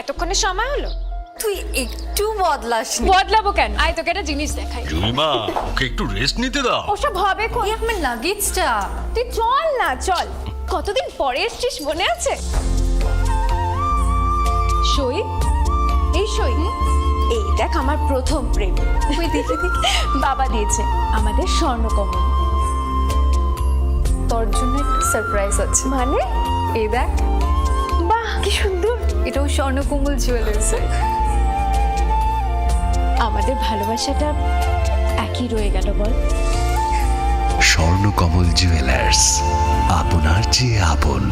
এতক্ষণে সময় হলো? তুই একটু বদলাসনি। বদলাবো কেন? আয় তোকে একটা জিনিস দেখাই। জুলিমা, ওকে একটু রেস্ট নিতে দাও। ওসব হবে কোন? এই আমার লাগেজটা। তুই চল না, চল। কতদিন পরে এসছিস, মনে আছে? সই, এই সই, এই দেখ আমার প্রথম প্রেম। তুই দেখে দেখে বাবা দিয়েছে আমাদের স্বর্ণকমল। তোর জন্য একটা সারপ্রাইজ আছে। মানে? এই দেখ, বাহ কি সুন্দর। এটাও স্বর্ণকমল জুয়েলার্স। আমাদের ভালোবাসাটা একই রয়ে গেল বল। স্বর্ণকমল জুয়েলার্স, আপনার চেয়ে আপন।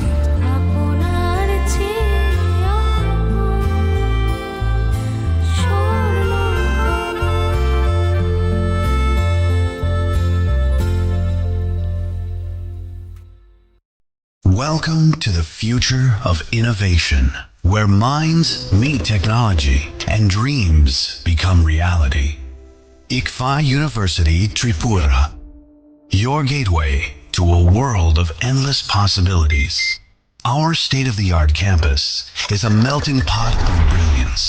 Welcome to the future of innovation, where minds meet technology and dreams become reality. ICFA University Tripura, your gateway to a world of endless possibilities. Our state-of-the-art campus is a melting pot of brilliance,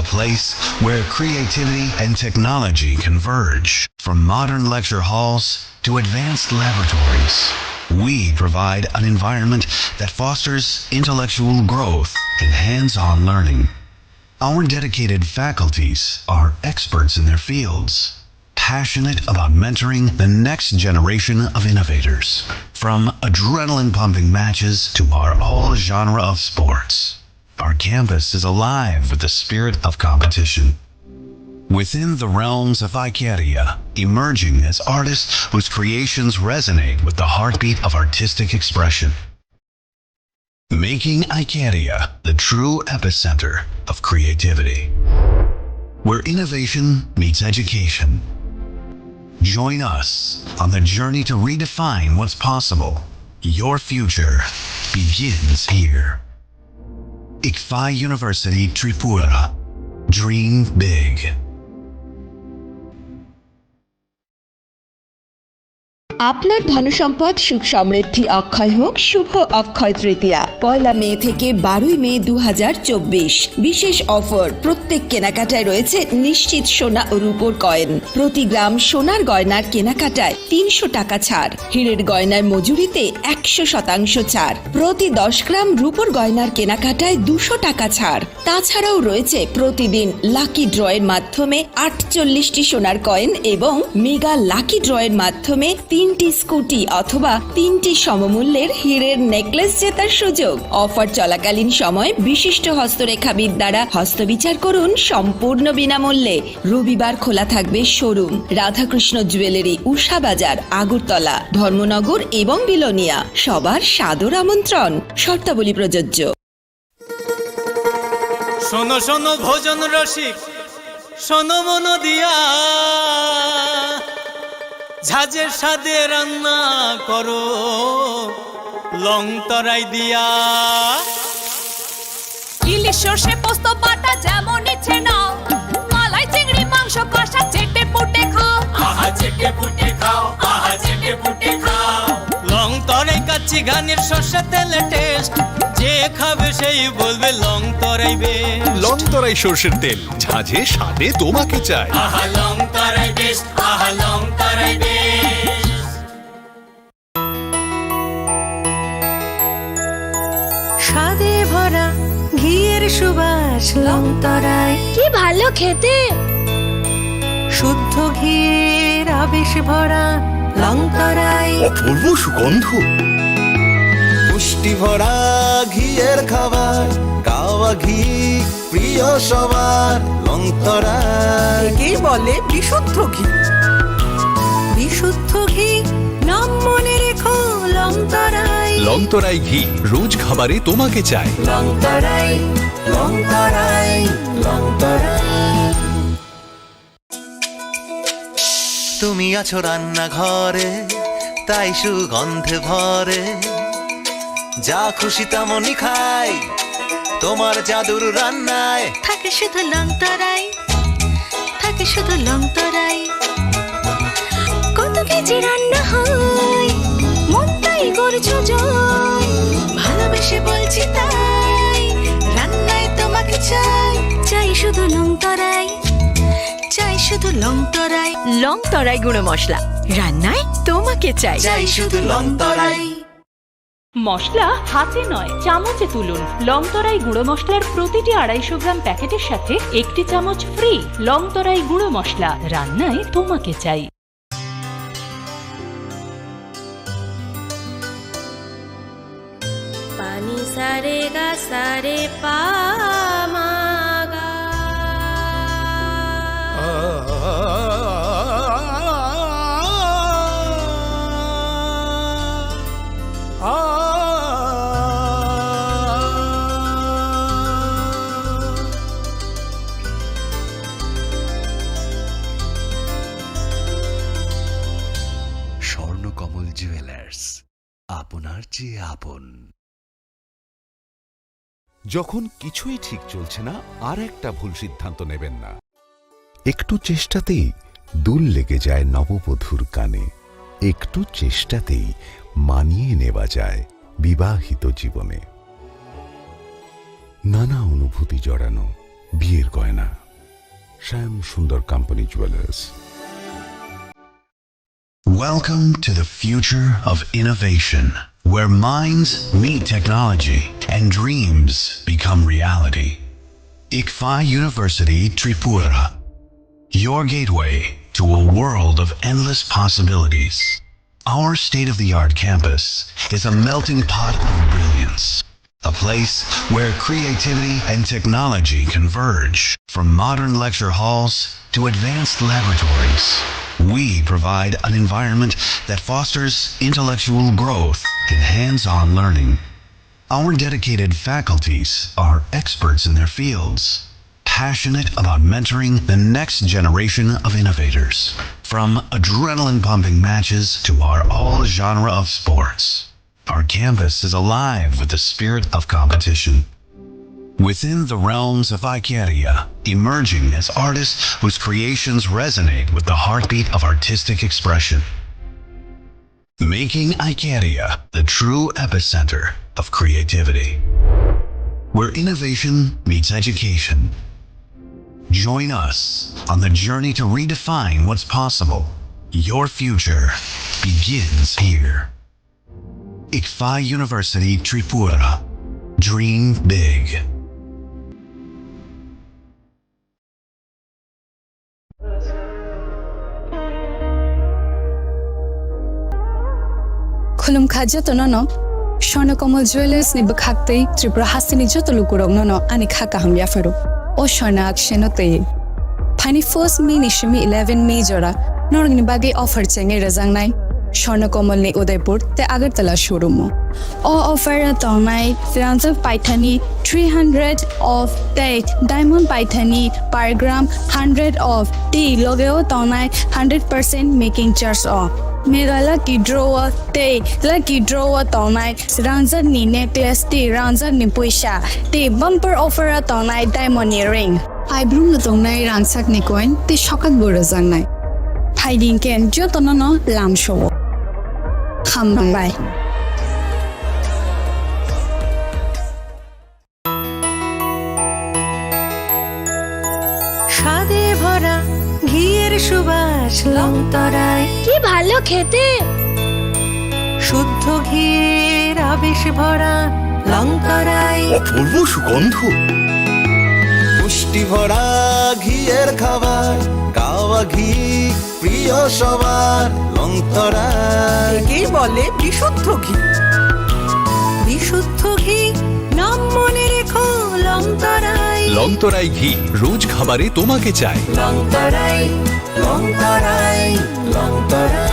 a place where creativity and technology converge. From modern lecture halls to advanced laboratories, we provide an environment that fosters intellectual growth and hands-on learning. Our dedicated faculties are experts in their fields, passionate about mentoring the next generation of innovators. From adrenaline-pumping matches to our all-genre of sports, our campus is alive with the spirit of competition. Within the realms of Ikeria, emerging as artists whose creations resonate with the heartbeat of artistic expression. Making Ikeria the true epicenter of creativity, where innovation meets education. Join us on the journey to redefine what's possible. Your future begins here. ICFA University Tripura. Dream big. আপনার ধনসম্পদ সুখ সমৃদ্ধি অক্ষয় হোক। শুভ অক্ষয় তৃতীয়া 1 মে থেকে 12 মে 2024। বিশেষ offer, প্রত্যেক কেনাকাটায় রয়েছে নিশ্চিত সোনা ও রূপোর কয়েন। প্রতি গ্রাম সোনার গয়নার কেনাকাটায় 300 টাকা ছাড়। হীরের গয়নার মজুরিতে 100% ছাড়। প্রতি 10 গ্রাম রূপোর গয়নার কেনাকাটায় 200 টাকা ছাড়। তাছাড়াও রয়েছে প্রতিদিন লাকি ড্রয়ের মাধ্যমে 48টি সোনার কয়েন এবং মেগা লাকি ড্রয়ের মাধ্যমে 3টি স্কুটি অথবা 3টি সমমূল্যের হীরের নেকলেস জেতার সুযোগ। অফার চলাকালীন সময় বিশিষ্ট হস্তরেখাবিদ দ্বারা হস্তবিচার করুন সম্পূর্ণ বিনামূল্যে। রবিবার খোলা থাকবে শোরুম। রাধাকৃষ্ণ জুয়েলারি, উষা বাজার, আগরতলা, ধর্মনগর এবং বিলোনিয়া। সবার সাদর আমন্ত্রণ। শর্তাবলী প্রযোজ্য। শোনো শোনো ভোজন রসিক, শোনো মন দিয়া, ঝাঁঝের স্বাদে রান্না করো লং তরাই দিয়া। ইলিশ সর্ষে পোস্ত বাটা যেমন ইচ্ছে নাও, মালাই চিংড়ি মাংস কষা চেটে পুটে খাও। আহা চেটে পুটে খাও, আহা চেটে পুটে খাও। লং তরাই কাচ্চি ঘানির সর্ষে তেলে টেস্ট, যে খাবে সেই বলবে লং তরাই বেশ। লং তরাই সর্ষের তেল, ঝাঁঝে স্বাদে তোমাকে চাই। আহা লং তরাই বেস্ট, আহা লং তরাই বেস্ট। স্বাদে ভরা ঘিয়ের সুবাস লং তরাই, কি ভালো খেতে। শুদ্ধ ঘিয়ের আবেশ ভরা লং তরাই। অপূর্ব সুগন্ধ, পুষ্টি ভরা ঘিয়ের খাবার, গাওয়া ঘি প্রিয় সবার। লং তরাই একেই বলে বিশুদ্ধ ঘি। বিশুদ্ধ ঘি নাম মনে রেখো লং তরাই। লং তরাই ঘি রোজ খাবারে তোমাকে চাই। লং তরাই, লং তরাই, লং তরাই। তুমি আছো রান্নাঘরে, তাই সুগন্ধে ভরে। যা খুশি তেমনই খাই, তোমার জাদুর রান্নায় থাকে শুধু লং তরাই, থাকে শুধু লং তরাই। কত কেজি রান্না হয়, মন তাই করছো জয়। ভালোবেসে বলছি তাই, রান্নায় তোমাকে চাই চাই শুধু লং তরাই, চাই শুধু লং তরাই, লং তরাই গুঁড়ো মশলা, রান্নায় তোমাকে চাই। চাই শুধু লং তরাই। মশলা হাতে নয় চামচে তুলুন। লংতরাই গুঁড়ো মশলার প্রতিটি 250 গ্রাম প্যাকেটের সাথে 1 চামচ ফ্রি। লংতরাই গুঁড়ো মশলা, রান্নায় তোমাকে চাই। পানি সারে গা সারে পা মা গা। স্বর্ণকমল জুয়েলার্স, আপনার চেয়ে আপন। যখন কিছুই ঠিক চলছে না, আর একটা ভুল সিদ্ধান্ত নেবেন না। একটু চেষ্টাতেই দুল লেগে যায় নববধূর কানে, একটু চেষ্টাতেই মানিয়ে নেওয়া যায় বিবাহিত জীবনে। নানা অনুভূতি জড়ানো বিয়ের গয়না। শ্যাম সুন্দর company jewellers. Welcome to the future of innovation, where minds meet technology and dreams become reality. ICFA University Tripura, your gateway to a world of endless possibilities. Our state-of-the-art campus is a melting pot of brilliance, a place where creativity and technology converge. From modern lecture halls to advanced laboratories, we provide an environment that fosters intellectual growth and hands-on learning. Our dedicated faculties are experts in their fields, passionate about mentoring the next generation of innovators. From adrenaline-pumping matches to our all-genre of sports, our campus is alive with the spirit of competition. Within the realms of Ikeria, emerging as artists whose creations resonate with the heartbeat of artistic expression. Making Ikeria the true epicenter of creativity, where innovation meets education. Join us on the journey to redefine what's possible. Your future begins here. ICFA University Tripura. Dream big. Khulum khaja to no Swarnakomal Jewelers ni bakhaktei Tripura hasini joto lukurong no ani khaka hamya fero o Swarna akshenote Pani 1st May ni shimi 11 May jora norgni bage offer chenge razang nai Swarnakomal ni Udaipur te Agartala showroom o offer tonai Ranjak Paithani 300 of date diamond Paithani per gram 100 of tea logeo tonai 100% making charge off Mega lucky draw day, lucky draw tonight. Ranjak ni necklace day, Ranjak ni puisha day. Bumper offer tonight diamond earring. I bring the tonight Ranjak ni coin. Te shokat borazang night. Hiding can jotono no lam show. Come by. স্বাদে ভরা ঘিয়ের সুবাস long তরাই, কি ভালো খেতে। শুদ্ধ ঘিয়ের আবেশ ভরা লং তরাই, অপূর্ব সুগন্ধ। পুষ্টি ভরা ঘিয়ের খাবার, গাওয়া ঘি প্রিয় সবার। লংতরাই একেই বলে বিশুদ্ধ ঘি। বিশুদ্ধ ঘি নাম মনে রেখো লং তরাই। লংতরাই ঘি রোজ খাবারে তোমাকে চাই। লং তরাই, লং তরাই, লং তরাই।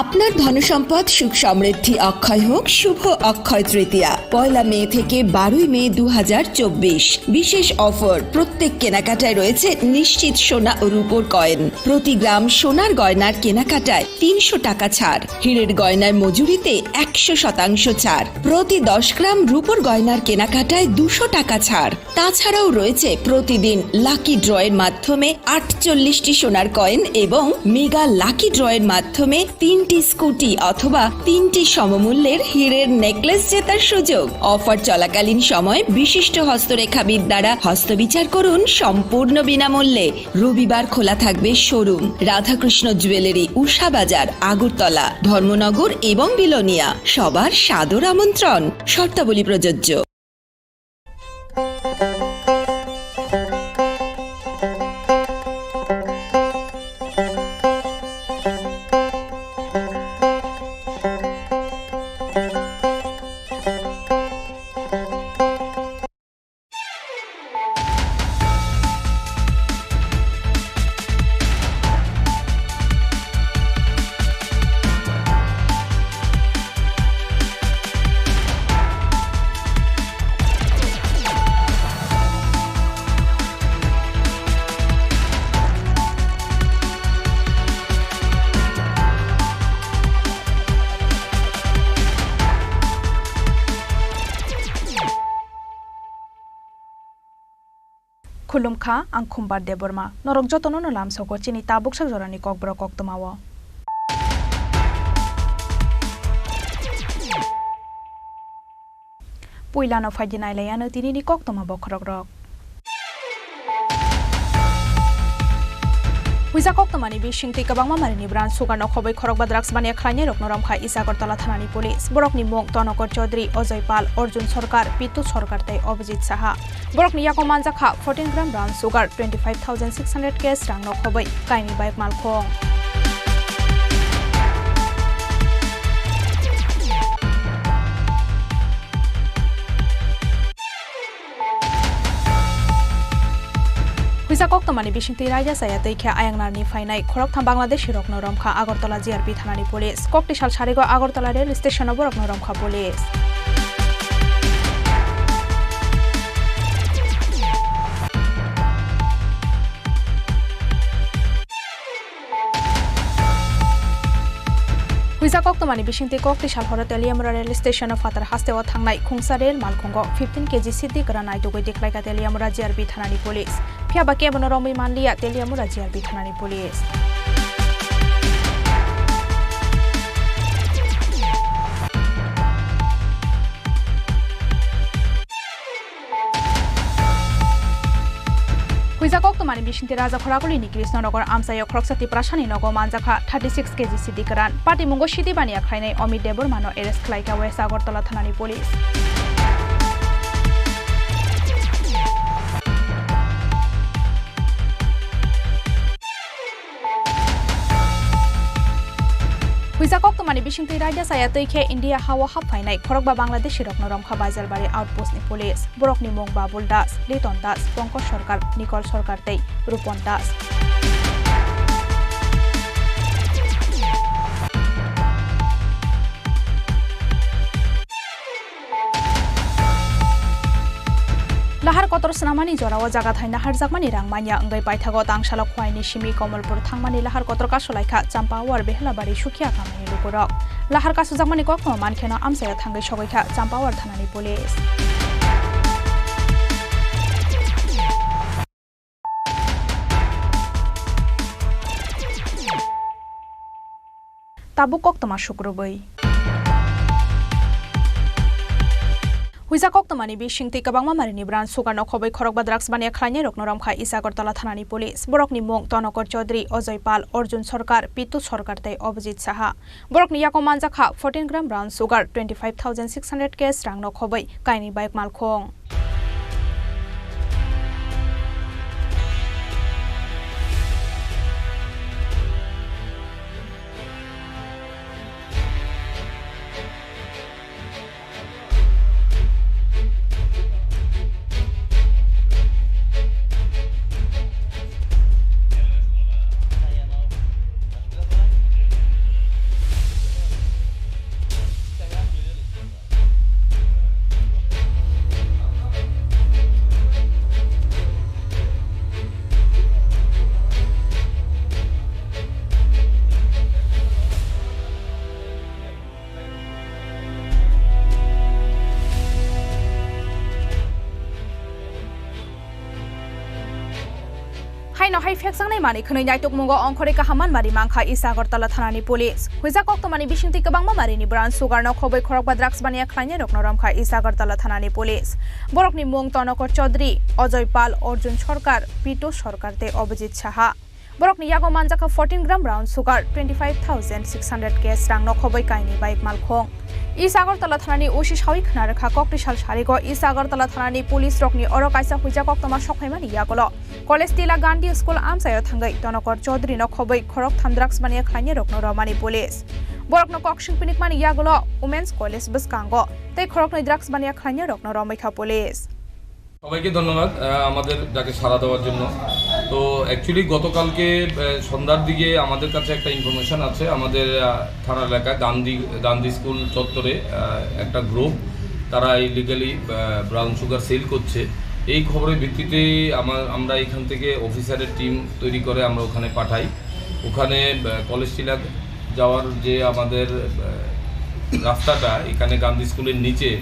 আপনার ধনসম্পদ সুখ সমৃদ্ধি অক্ষয় হোক শুভ অক্ষয় তৃতীয়া 1 মে থেকে 12 মে 2024। বিশেষ অফার, প্রত্যেক কেনাকাটায় রয়েছে নিশ্চিত সোনা ও রূপোর কয়েন। প্রতি গ্রাম সোনার গয়নার কেনাকাটায় 300 টাকা ছাড়, হীরের গয়নার মজুরিতে 100% ছাড়, প্রতি 10 গ্রাম রূপোর গয়নার কেনাকাটায় 200 টাকা ছাড়। তাছাড়াও রয়েছে প্রতিদিন লাকি ড্রয়ের মাধ্যমে 48টি সোনার কয়েন এবং মেগা লাকি ড্রয়ের মাধ্যমে 3 3টি স্কুটি অথবা 3টি সমমূল্যের হীরের নেকলেস জেতার সুযোগ। অফার চলাকালীন সময় বিশিষ্ট হস্তরেখাবিদ দ্বারা হস্তবিচার করুন সম্পূর্ণ বিনামূল্যে। রবিবার খোলা থাকবে শোরুম। রাধাকৃষ্ণ জুয়েলারি, উষা বাজার, আগরতলা, ধর্মনগর এবং বিলোনিয়া। সবার সাদর আমন্ত্রণ। শর্তাবলী প্রযোজ্য। खुलुमखा आं खुम्बार देबरमा नरक जतन लाम सको चिनी ताबुक जरानी ककब्र कक्तमाव पुइलानो फाइदिनायलायानो दिनैनि कक्तमा बखरक रक Wisa Koktamani Bishing take a Bangmani brand Sugano Kobe Korok Badrax Mania Klane Rok Noramka Isagartala Thanani Police, Borokni Mok Tonokor Chaudhry, Ozoipal, Arjun Sarkar, Pitu Sarkarte, Obijit Saha. Borokni Yakomanzaka, 14 gram brown sugar, 25,600 cash rang no Kobe, Kaini Bike Malkong. Wisa Koktamani Bishing Raja saya teke Ayangnarni Fainai, Korok Tham Bangladesh Rok Noromka, Agartala GRP Thanani Police, Koktishal Sharigo Agartala Rail Station of Borok Noromka Police. Wisa Koktamani Bishing Koktishal Horotelium Rail Station of Fatar Hastewa Thangnai, Kungsa Rail Malkongo, 15 kg City Granai to Godik like a Teliamura GRP Thanani Police. Piabake Bonoromi Manlia, Teliamura GRP Thanani Police. Wisa Koktamani Bishing Raza Korakuli Nikris Nogor Amsayo Kroksati Prashani Nogo Manzaka, 36 kg City Gran, Party Mungo Shiti Bania Krane, Omi Debormano, Eres Klaika Wesa Gortola Thanani Police. Wisa Koktamani Bishing Raja saya teke India Hawa Hapainai, Korokba Bangladesh Rok Noromka Bajalbari Outpost ni Police, Borok ni Mong Babul Das, Liton Das, Pongko Sarkar, Nicole Sarkarte, Rupon Das. Lahar kotor senamani jorawa jaga thaina har jakmani rangmanya ngai paithago tangsalok khwaini simi Komalpur thangmani lahar kotor kasolaikha Champawar Behlabari Sukhiya kamani lukurok lahar kasu jakmani kokno mankhena amsaya thangai sogoikha Champawar thanani police. Tabuk koktama shukrubai Wisa Koktamani Bishing take a Bangmani brand Sugano Kobe Korok Badrax Mania Klane Rok Noramka Isagartala Thanani Police, Borokni Mok Tonokor Chaudhry, Ozoipal, Arjun Sarkar, Pitu Sarkarte, Obijit Saha. Borokni Yakomanzaka, 14 gram brown sugar, 25,600 cash rang no Kobe, Kaini Bike Malkong. हाई फेक्सांनाय मानि खनैनाय तकमुंगो अंखरेखा हामानबारि मांखा इस आगरतला थानानि पुलिस हुइजा कक्तमानि बिसिंति गोबांमा मारिनि ब्रान सुगारनो खबै खरकबा ड्राग्स बानिया ख्लाइने रकनो रमखा इस आगरतला थानानि पुलिस बरकनि मुं तनकर चौधरी अजय पाल अर्जुन सरकार पिटु सरकार ते अभिजित साहा बरकनि यागो मानजाखा 14 ग्राम ब्राउन सुगार 25,600 केस रांनो खबै काइनि बाइक मालखं इस आगरतला थानानि ओसि सावि खनारखा कक्टिसाल सारिगो इस आगरतला थानानि पुलिस रकनि अर काइसा हुइजा कक्तमा सखाइमानि यागोलो कलेज तिला गांधी स्कुल आमसायो थांगै तनकर चौधरी न खबै खरक थाम ड्राग्स बानिया ख्लाइने रकनो रमानि पुलिस बरकनो कक्सिं पिनिकमानि यागोलो वुमेन्स कलेज बसकांगो तै खरकनि ड्राग्स बानिया ख्लाइने रकनो रमाइखा पुलिस সবাইকে ধন্যবাদ আমাদের যাকে সাড়া দেওয়ার জন্য। তো অ্যাকচুয়ালি গতকালকে সন্ধ্যার দিকে আমাদের কাছে একটা ইনফরমেশন আছে, আমাদের থানা এলাকা গান্ধী স্কুল চত্বরে একটা গ্রুপ তারা ইলিগালি ব্রাউন সুগার সেল করছে। এই খবরের ভিত্তিতে আমরা এখান থেকে অফিসারের টিম তৈরি করে আমরা ওখানে পাঠাই। ওখানে কলেজ টিলা যাওয়ার যে আমাদের রাস্তাটা এখানে গান্ধী স্কুলের নিচে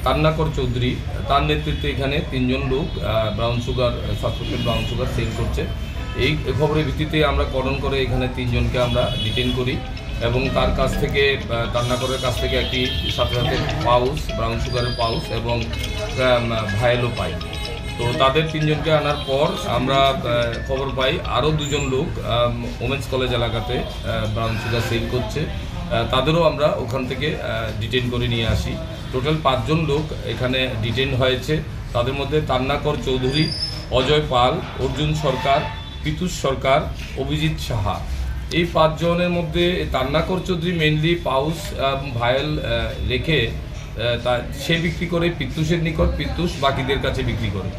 তান্নাকর চৌধুরী তার নেতৃত্বে এখানে 3 জন লোক brown sugar suspected brown sugar sale করছে। এই খবরের ভিত্তিতে আমরা কর্ডন করে এখানে 3 জনকে আমরা ডিটেইন করি এবং তার কাছ থেকে তান্নাকরের কাছ থেকে একটি সাথে পাউচ ব্রাউন সুগারের পাউচ এবং ভায়েলও পাই। তো তাদের 3 জনকে আনার পর আমরা খবর পাই আরও 2 জন লোক ওমেন্স কলেজ এলাকাতে ব্রাউন সুগার সেল করছে, তাদেরও আমরা ওখান থেকে ডিটেইন করে নিয়ে আসি। টোটাল 5 জন লোক এখানে ডিটেইন হয়েছে। তাদের মধ্যে তান্নাকর চৌধুরী, অজয় পাল, অর্জুন সরকার, পিতুষ সরকার, অভিজিৎ সাহা। এই 5 জনের মধ্যে তান্নাকর চৌধুরী মেইনলি পাউস ভায়েল রেখে সে বিক্রি করে পিতুষের নিকট, পিতুষ বাকিদের কাছে বিক্রি করে।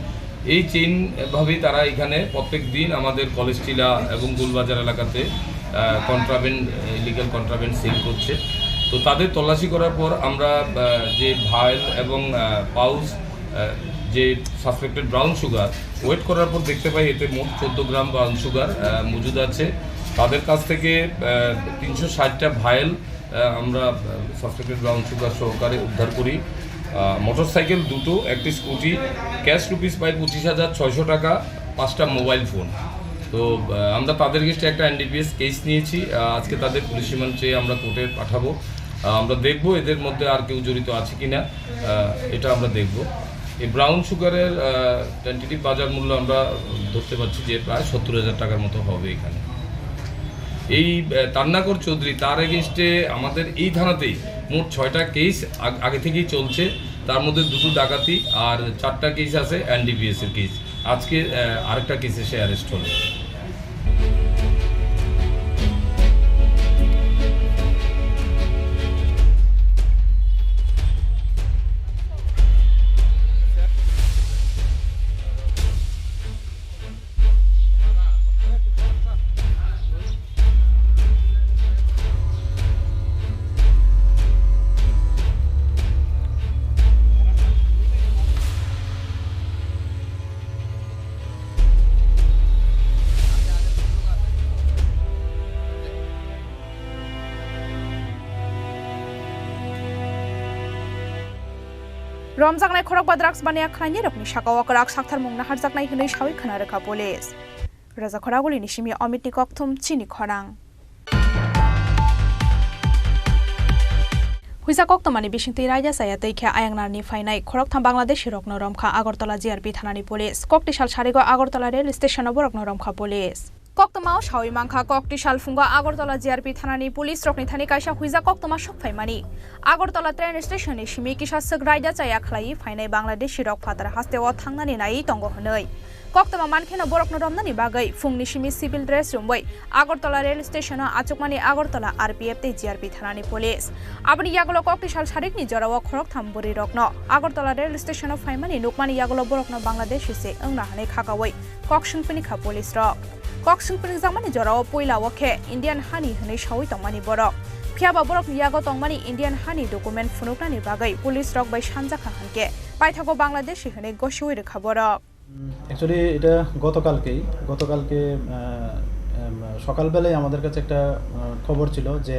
এই চেইনভাবেই তারা এখানে প্রত্যেক দিন আমাদের কলেজ টিলা এবং গোলবাজার এলাকাতে ইলিগাল কন্ট্রাব্যান্ড সেল করছে। তো তাদের তল্লাশি করার পর আমরা যে ভায়েল এবং পাউচ যে সাসপেক্টেড ব্রাউন সুগার ওয়েট করার পর দেখতে পাই এতে মোট 14 গ্রাম ব্রাউন সুগার মজুদ আছে। তাদের কাছ থেকে 360টা ভায়েল আমরা সাসপেক্টেড ব্রাউন সুগার সহকারে উদ্ধার করি। মোটরসাইকেল 2টো, একটি স্কুটি, ক্যাশ রুপিস পাই 25,600 টাকা, 5টা মোবাইল ফোন। তো আমরা তাদের কাছে একটা এনডিপিএস কেস নিয়েছি। আজকে তাদের পুলিশ রিমান্ড চেয়ে আমরা কোর্টে পাঠাবো। আমরা দেখব এদের মধ্যে আর কেউ জড়িত আছে কিনা, এটা আমরা দেখব। এই ব্রাউন সুগারের টেন্টেটিভ বাজার মূল্য আমরা ধরতে পারছি যে প্রায় 70,000 টাকার মতো হবে এখানে। এই তান্নাকর চৌধুরী তার এগেনস্টে আমাদের এই থানাতেই মোট 6টা কেস আগে থেকেই চলছে, তার মধ্যে 2টো ডাকাতি আর 4টা কেস আছে এনডিপিএসের কেস। আজকে আরেকটা কেসে সে অ্যারেস্ট হল। रमजांनाय खरकबा ड्राग्स बानिया ख्लाइने रकनि साकावा कराक साक्थार मुंना हारजाकनाय हनै सावि खोनारखा पुलिस राजा खरागुलिनि सिमि अमितनि कक्थुम चिनि खरां हुइजा कक्तमानि बिसिंति रायजा साया तैखे आयांगनारनि फाइनाय खरकथाम बांग्लादेशी रकनो रमखा आगरतला जिआरपि थानानि पुलिस कक्टिसाल सारिगो आगरतला रेल स्टेशनावबो रकनो रमखा पुलिस कक्तमाव सावि मांखा कक्टिसाल फुंगा आगरतला जिआरपि थानानि पुलिस रकनि थानि काइसा हुइजा कक्तमा सकफाइमानि आगरतला ट्रेन स्टेशननि सिमि किसा सग रायजा साया ख्लाइ फाइनाय बांग्लादेशी रक फादार हास्तेव थांनानै नायै दंग हनै कक्तमा मानखेनो बरकनो रमनानि बागै फुंनि सिमि सिभिल ड्रेस रुमबै आगरतला रेल स्टेशनाव आचुकमानि आगरतला आरपीएफ ते जिआरपि थानानि पुलिस आबनि यागलो कक्टिसाल सारिकनि जराव खरकथाम बुरि रकनो आगरतला रेल स्टेशनाव फाइमानि नुकमानि यागलो बरकनो बांग्लादेशी से ओंना हनै खाकावै कक्सिंफोरनि खा पुलिस रक कक्सिंफोरनि जामानि जराव पहिला वखे इंडियान हानि हनै सावै तंमानि बरक फियाबा बरक यागो तंमानि इंडियान हानि डकुमेन्ट फुनुकनानि बागै पुलिस रक बै सानजाखा हानके पाइथागो बांग्लादेशी हनै गसिवै रेखा बरक অ্যাকচুয়ালি এটা গতকালকে সকালবেলায় আমাদের কাছে একটা খবর ছিল যে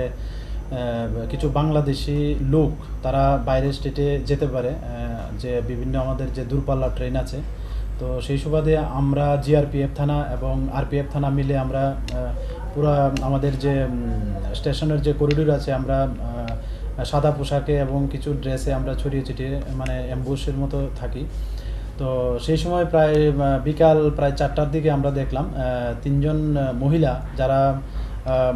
কিছু বাংলাদেশি লোক তারা বাইরের স্টেটে যেতে পারে, যে বিভিন্ন আমাদের যে দূরপাল্লার ট্রেন আছে তো সেই সুবাদে আমরা জিআরপিএফ থানা এবং আরপিএফ থানা মিলে আমরা পুরো আমাদের যে স্টেশনের যে করিডোর আছে আমরা সাদা পোশাকে এবং কিছু ড্রেসে আমরা ছড়িয়ে ছিটিয়ে মানে অ্যাম্বুশের মতো থাকি। তো সেই সময় প্রায় বিকাল প্রায় 4টার দিকে আমরা দেখলাম 3জন মহিলা যারা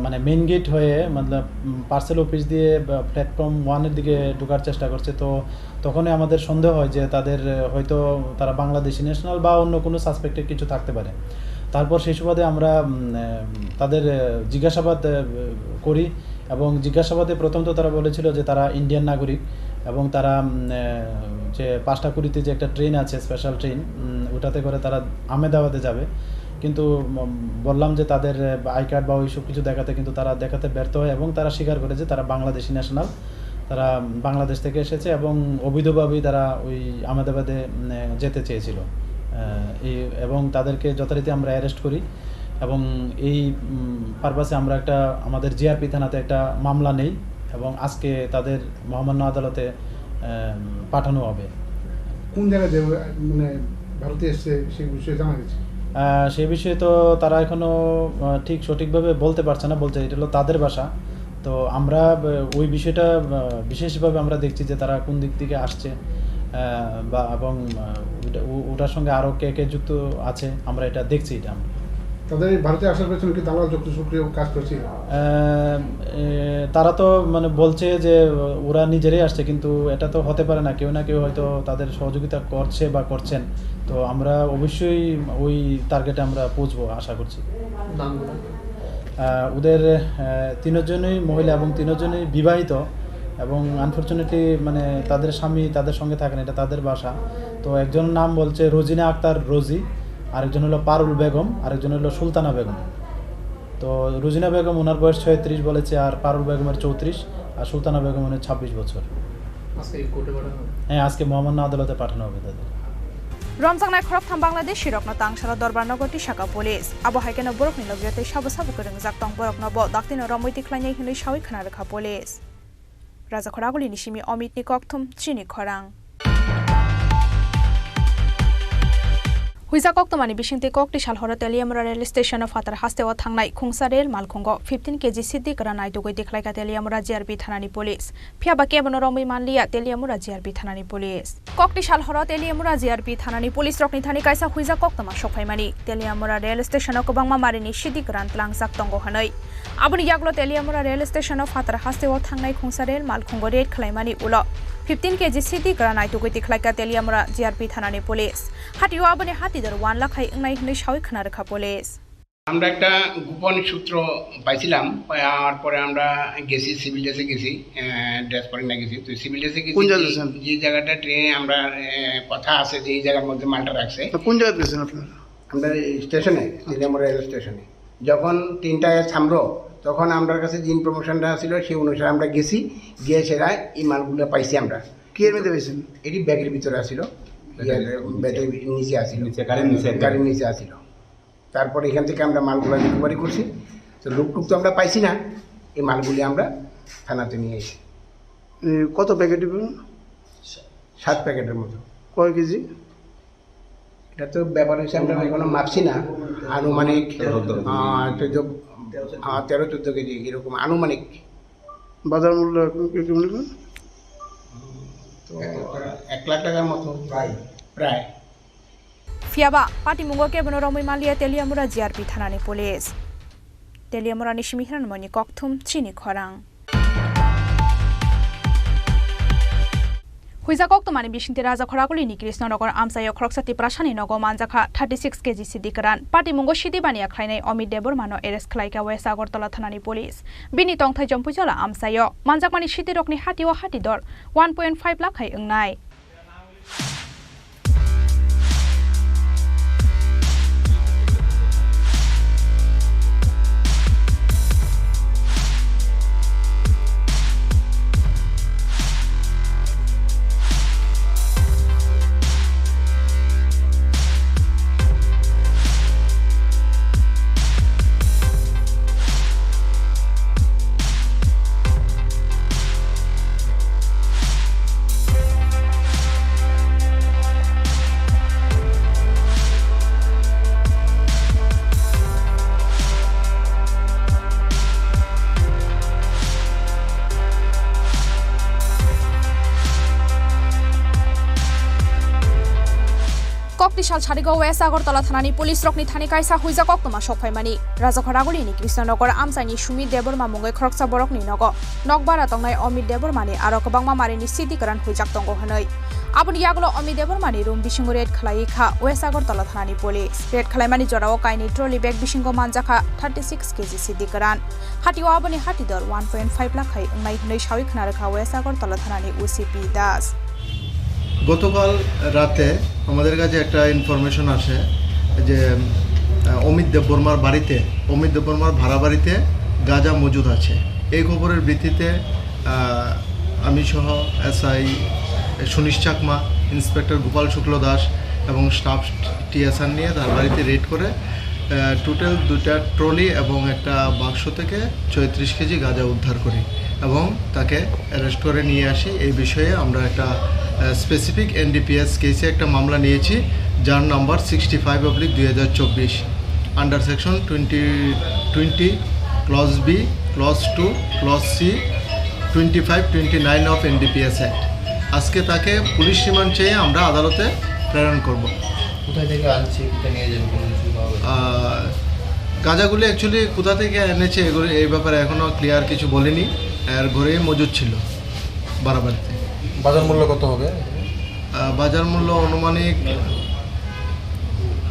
মানে মেইন গেট হয়ে মতলব পার্সেল অফিস দিয়ে প্ল্যাটফর্ম 1-এর দিকে ঢোকার চেষ্টা করছে। তো তখনই আমাদের সন্দেহ হয় যে তাদের হয়তো তারা বাংলাদেশি ন্যাশনাল বা অন্য কোনো সাসপেক্টেড কিছু থাকতে পারে। তারপর সেই সুবাদে আমরা তাদের জিজ্ঞাসাবাদ করি এবং জিজ্ঞাসাবাদে প্রথম তো তারা বলেছিল যে তারা ইন্ডিয়ান নাগরিক এবং তারা যে 5টা কুড়িতে যে একটা ট্রেন আছে স্পেশাল ট্রেন ওটাতে করে তারা আহমেদাবাদে যাবে, কিন্তু বললাম যে তাদের আই কার্ড বা ওইসব কিছু দেখাতে, কিন্তু তারা দেখাতে ব্যর্থ হয় এবং তারা স্বীকার করে যে তারা বাংলাদেশি ন্যাশনাল, তারা বাংলাদেশ থেকে এসেছে এবং অবৈধভাবেই তারা ওই আহমেদাবাদে যেতে চেয়েছিল এবং তাদেরকে যথারীতি আমরা অ্যারেস্ট করি এবং এই পারপাসে আমরা একটা আমাদের জিআরপি থানাতে একটা মামলা নেই এবং আজকে তাদের মহামান্য আদালতে পাঠানো হবে। কোন জায়গায় যে মানে ভারতে এসছে সেই বিষয়ে জানা গেছে? সেই বিষয়ে তো তারা এখনও ঠিক সঠিকভাবে বলতে পারছে না, বলছে এটা হলো তাদের ভাষা। তো আমরা ওই বিষয়টা বিশেষভাবে আমরা দেখছি যে তারা কোন দিক থেকে আসছে বা এবং ওটার সঙ্গে আরও কে কে যুক্ত আছে আমরা এটা দেখছি। এটা আমরা তাদের ভারতে আসার পেছনে কি দালাল যুক্ত সক্রিয় কাজ করছে? তারা তো মানে বলছে যে ওরা নিজেরাই আসছে, কিন্তু এটা তো হতে পারে না, কেউ না কেউ হয়তো তাদের সহযোগিতা করছে বা করছেন। তো আমরা অবশ্যই ওই টার্গেটে আমরা পৌঁছবো আশা করছি। ওদের 3জনই মহিলা এবং 3জনই বিবাহিত এবং আনফর্চুনেটলি মানে তাদের স্বামী তাদের সঙ্গে থাকেন, এটা তাদের বাসা। তো একজনের নাম বলছে রোজিনা আক্তার রোজি, আরেকজন হলো পারুল বেগম, আরেকজন হলো সুলতানা বেগম। তো রোজিনা বেগম ওনার বয়স 36 বলেছে, আর পারুল বেগমের 34 আর সুলতানা বেগম 26 বছর। হ্যাঁ, আজকে মহামান্য আদালতে পাঠানো হবে তাদের। রমজাংনাय खरबथाम बांग्लादेश शिरकनो तांगसाला दरबार नगरति साका पुलिस आबहायकेनो बरकनि लगियते साबो साबो गोरों जाक्तं बरकनबो दाक्तिनो रमैति ख्लायनाय हिनै सावै खोना रेखा पुलिस राजा खरागुलिनि सिमि अमितनि कक्थुम चिनि खरां हुइजा कक्तमानि बिसिंते कक्ति सालहर तेलियामुरा रेल स्टेशन फातार हास्तेव थांनाय खुंसा रेल मालखुंग 15 केजि सिद्धि ग्रानाय दुगै देखलायका तेलियामुरा जिआरपि थानानि पुलिस फियाबा केबनो रमै मानलिया तेलियामुरा जिआरपि थानानि पुलिस कक्ति सालहर तेलियामुरा जिआरपि थानानि पुलिस रकनि थानि कायसा हुइजा कक्तमा सफायमानि तेलियामुरा रेल स्टेशन गोबांमा मारिनि सिद्धि ग्रान तलांजाक दंगो हनै आबुनि यागलो तेलियामुरा रेल स्टेशन फातार हास्तेव थांनाय खुंसा रेल मालखुंग रेड खलायमानि उलो 15 केजि सिद्धि ग्रानाय दुगै देखलायका तेलियामुरा जिआरपि थानानि पुलिस हातियो आबुनि हातिदर 1 लाख इंनाय हिनै सावै खोना रेखा पुलिस আমরা একটা গোপন সূত্র পাইছিলাম, আর পরে আমরা গেছি সিভিল ড্রেসে গেছি, ড্রেস পরে না গেছি। তো সিভিল ড্রেসে গেছি যে জায়গাটা ট্রেনে আমরা কথা আছে যে এই জায়গার মধ্যে মালটা রাখছে। কোন জায়গায় গেছেন আপনারা? আমরা স্টেশনে তেলিয়ামুরা রেল স্টেশনে যখন 3টায় থামলো তখন আমার কাছে যে ইনফরমেশনটা ছিল সেই অনুসারে আমরা গেছি, গিয়ে সেটা এই মালগুলো পাইছি। আমরা কি এর মধ্যে পেয়েছেন? এটি ব্যাগের ভিতরে আসছিল, ব্যাগের নিচে আসছিল, গাড়ির নিচে আসছিল। তারপরে এখান থেকে আমরা মালগুলো রিকভারি করছি। তো লুকটুক তো আমরা পাইছি না, এই মালগুলি আমরা থানাতে নিয়ে এসেছি। কত প্যাকেট? 7 প্যাকেটের মতো। কয় কেজি? এটা তো ব্যাপার হচ্ছে আমরা এখনো মাপছি না, আনুমানিক 13-14 কেজি এরকম আনুমানিক। বাজার মূল্য তো 1 লাখ টাকার মতো প্রায়। फियाबा पाटिमुंगो केबनो रमै मालिया तेलियामुरा जिआरपि थानानि पुलिस तेलियामुरानि सिमिहरान मनि कक्थुम चिनि खरां हुइजा कक्तमानि बिसिंते राजा खरागुलिनि कृष्णनगर आमसायो खरकसाति प्रासानि नगो मानजाखा 36 केजि सिद्धि गोरान पाटिमुंगो सिद्धि बानिया ख्लायनाय अमित देबरमानो एरेस्ट खलायका वेस्ट आगरतला थानानि पुलिस बिनि तंथाय जम्पुजला आमसायो मानजाकमानि सिद्धि रकनि हातिवा हातिदर 1.5 लाख इंनाय ককটিশাল ছাড়িগাঁও ওয়েস্ট আগরতলা থানানি পুলিশ রকনি থানি কাইসা হুইজা কক্তমা সফাইমানি রাজখরাগুলিনি কৃষ্ণনগর আমসাইনি সুমিত দেবরমা মুঙ্গै খরকসা বরকনি নগ নকবারা তংनाय অমিত দেবরমানি আরো কবাংমা মারিনি সিদিকরান হুইজাক তঙ্গ হनै আবনি ইয়াগলো অমিত দেবরমানি রুম বিসিঙ্গ রেড খালাই খা ওয়েস্ট আগরতলা থানানি পুলিশ রেড খালাইমানি জরাও কাইনি ট্রলি ব্যাগ বিসিঙ্গ মানজাখা 36 কেজি সিদিকরান হাটিও আবনি হাটিদর 1.5 লাখ নাই হनै সাউই খনারখা ওয়েস্ট আগরতলা থানানি ওসিপি দাস। গতকাল রাতে আমাদের কাছে একটা ইনফরমেশন আসে যে অমিত দেববর্মার বাড়িতে অমিত দেববর্মার ভাড়া বাড়িতে গাঁজা মজুদ আছে। এই খবরের ভিত্তিতে আমি সহ এসআই সুনীশ চাকমা, ইন্সপেক্টর গোপাল শুক্ল দাস এবং স্টাফ টিএসআর নিয়ে তার বাড়িতে রেড করে টোটাল 2টা ট্রলি এবং একটা বাক্স থেকে 34 কেজি গাঁজা উদ্ধার করি এবং তাকে অ্যারেস্ট করে নিয়ে আসি। এই বিষয়ে আমরা একটা স্পেসিফিক এনডিপিএস কেসে একটা মামলা নিয়েছি, যার number 65/2024 under section 20 clause B, clause 2, clause C, 25-29 of NDPS act. আজকে তাকে পুলিশ রিমান্ড চেয়ে আমরা আদালতে প্রেরণ করব। কোথায় থেকে আনছি, কোথায় নিয়ে যাবেন? গাঁজাগুলি অ্যাকচুয়ালি কোথা থেকে এনেছে এগুলি এই ব্যাপারে এখনও ক্লিয়ার কিছু বলিনি। এর ঘরেই মজুদ ছিল বাড়াবাড়িতে। বাজার মূল্য কত হবে? বাজার মূল্য আনুমানিক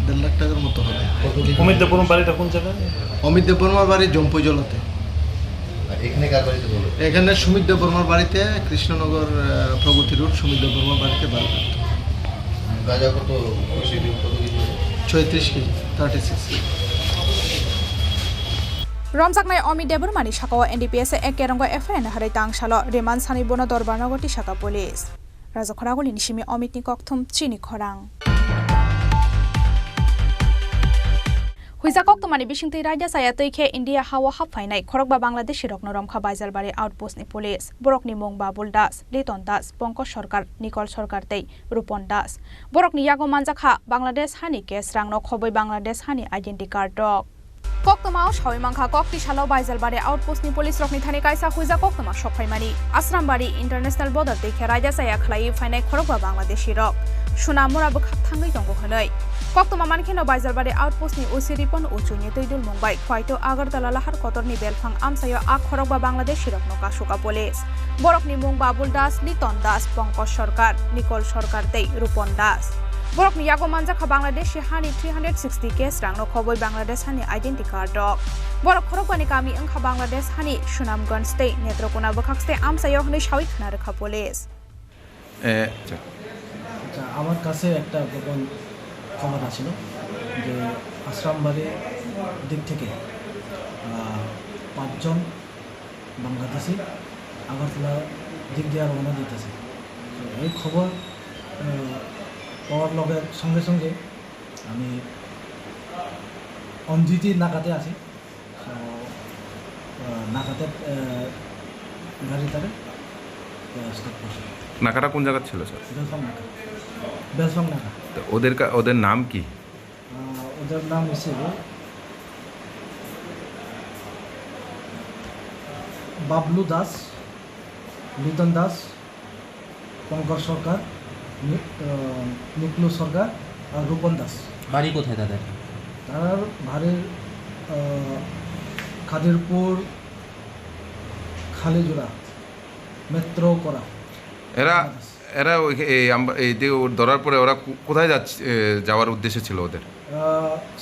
1.5 লাখ টাকার মতো হবে। অমিত দেববর্মার বাড়িটা কোন জায়গায়? অমিত দেববর্মার বাড়ি জম্পুজলাতে। এখানে কার বাড়িতে বলো? এখানে সুমিত দেববর্মার বাড়িতে, কৃষ্ণনগর প্রগতি রোড সুমিত দেববর্মার বাড়িতে বাড়ি করত। গাঁজা কত কেজি? 36 KG, 36 KG. রমজাকনাই অমিত দেবরমানি শাখাও এনডিপিএস একেরঙ্গ এফআইআর হারাই তাংশালো রিমান্ড সানি বন দরবারনগরটি শাখা পুলিশ রাজখরাগুলি নিশিমি অমিতনি ককথুম চিনি খরাং হুইজা কক্তমানি বিশিংতি রাজ্য সায়া তৈখে ইন্ডিয়া হাওয়া হাফাইনাই খরকবা বাংলাদেশি রকনরমখা বাইজালবাড়ি আউটপোস্টনি পুলিশ বরকনি মুং বাবুল দাস, লিটন দাস, পঙ্কজ সরকার, নিকল সরকার তৈ রূপন দাস বরকনি ইয়াগো মানজাখা বাংলাদেশ হানি কেস রাংনো খবই বাংলাদেশ হানি আইডেন্টি কার্ড ডক কক্তমাও সাউইমাংখা ককটিশালাও বাইজালবাড়ি আউটপোস্টনি পুলিশ রকনি থানি কাইসা হুইজা কক্তমা সফাইমানি আশ্রামবাড়ি ইন্টারন্যাশনাল বর্ডার তৈখে রাজ্য সায়া খালাই ফাইনাই খরকবা বাংলাদেশি রক সুনামুরাবো খাপথাঙ্গै দंग हनै কক্তমা মানখেনো বাইজালবাড়ি আউটপোস্টনি ওসি রিপন উচুনি তৈদুল মুম্বাই খয়তো আগরতলা লাহার কতরনি বেলফাং আমসাयो আ খরকবা বাংলাদেশি রকনো কাশুকা পুলিশ বরকনি মুং বাবুল দাস, লিটন দাস, পঙ্কজ সরকার, নিকল সরকার তৈ রূপন দাস বরকনি ইয়াগো মানজাখা বাংলাদেশি হানি 360 কেস রাংনো খবই বাংলাদেশ হানি আইডেন্টি কার্ড ডক বরক খরকবানি কামি ওংখা বাংলাদেশ হানি সুনামগঞ্জ তৈ নেত্রকোনা বখাকসতে আমসাयो হनै সাউই খানা রেখা পুলিশ। আমার কাছে একটা গোপন খবর আছিল যে আশ্রামবাড়ির দিক থেকে 5 জন বাংলাদেশি আগরতলা দিক দিয়ে রওনা দিতেছে। এই খবর পাওয়ার লগের সঙ্গে সঙ্গে আমি অঞ্জিতি নাকাতে আছি। নাকাতে গাড়ি তারে স্টপ করছে। নাকাটা কোন জায়গা ছিল স্যার? বেলফাং নাকা। ওদের নাম কি? ওদের নাম হচ্ছে বাবলু দাস, লিটন দাস, পঙ্কজ সরকার, নিকলু সরকার আর রূপন দাস। বাড়ি কোথায় তাদের? তার বাড়ির খাদিরপুর, খালিজোড়া, মেট্রো করা। এরা ধরার পরে ওরা কোথায় যাওয়ার উদ্দেশ্য ছিল ওদের?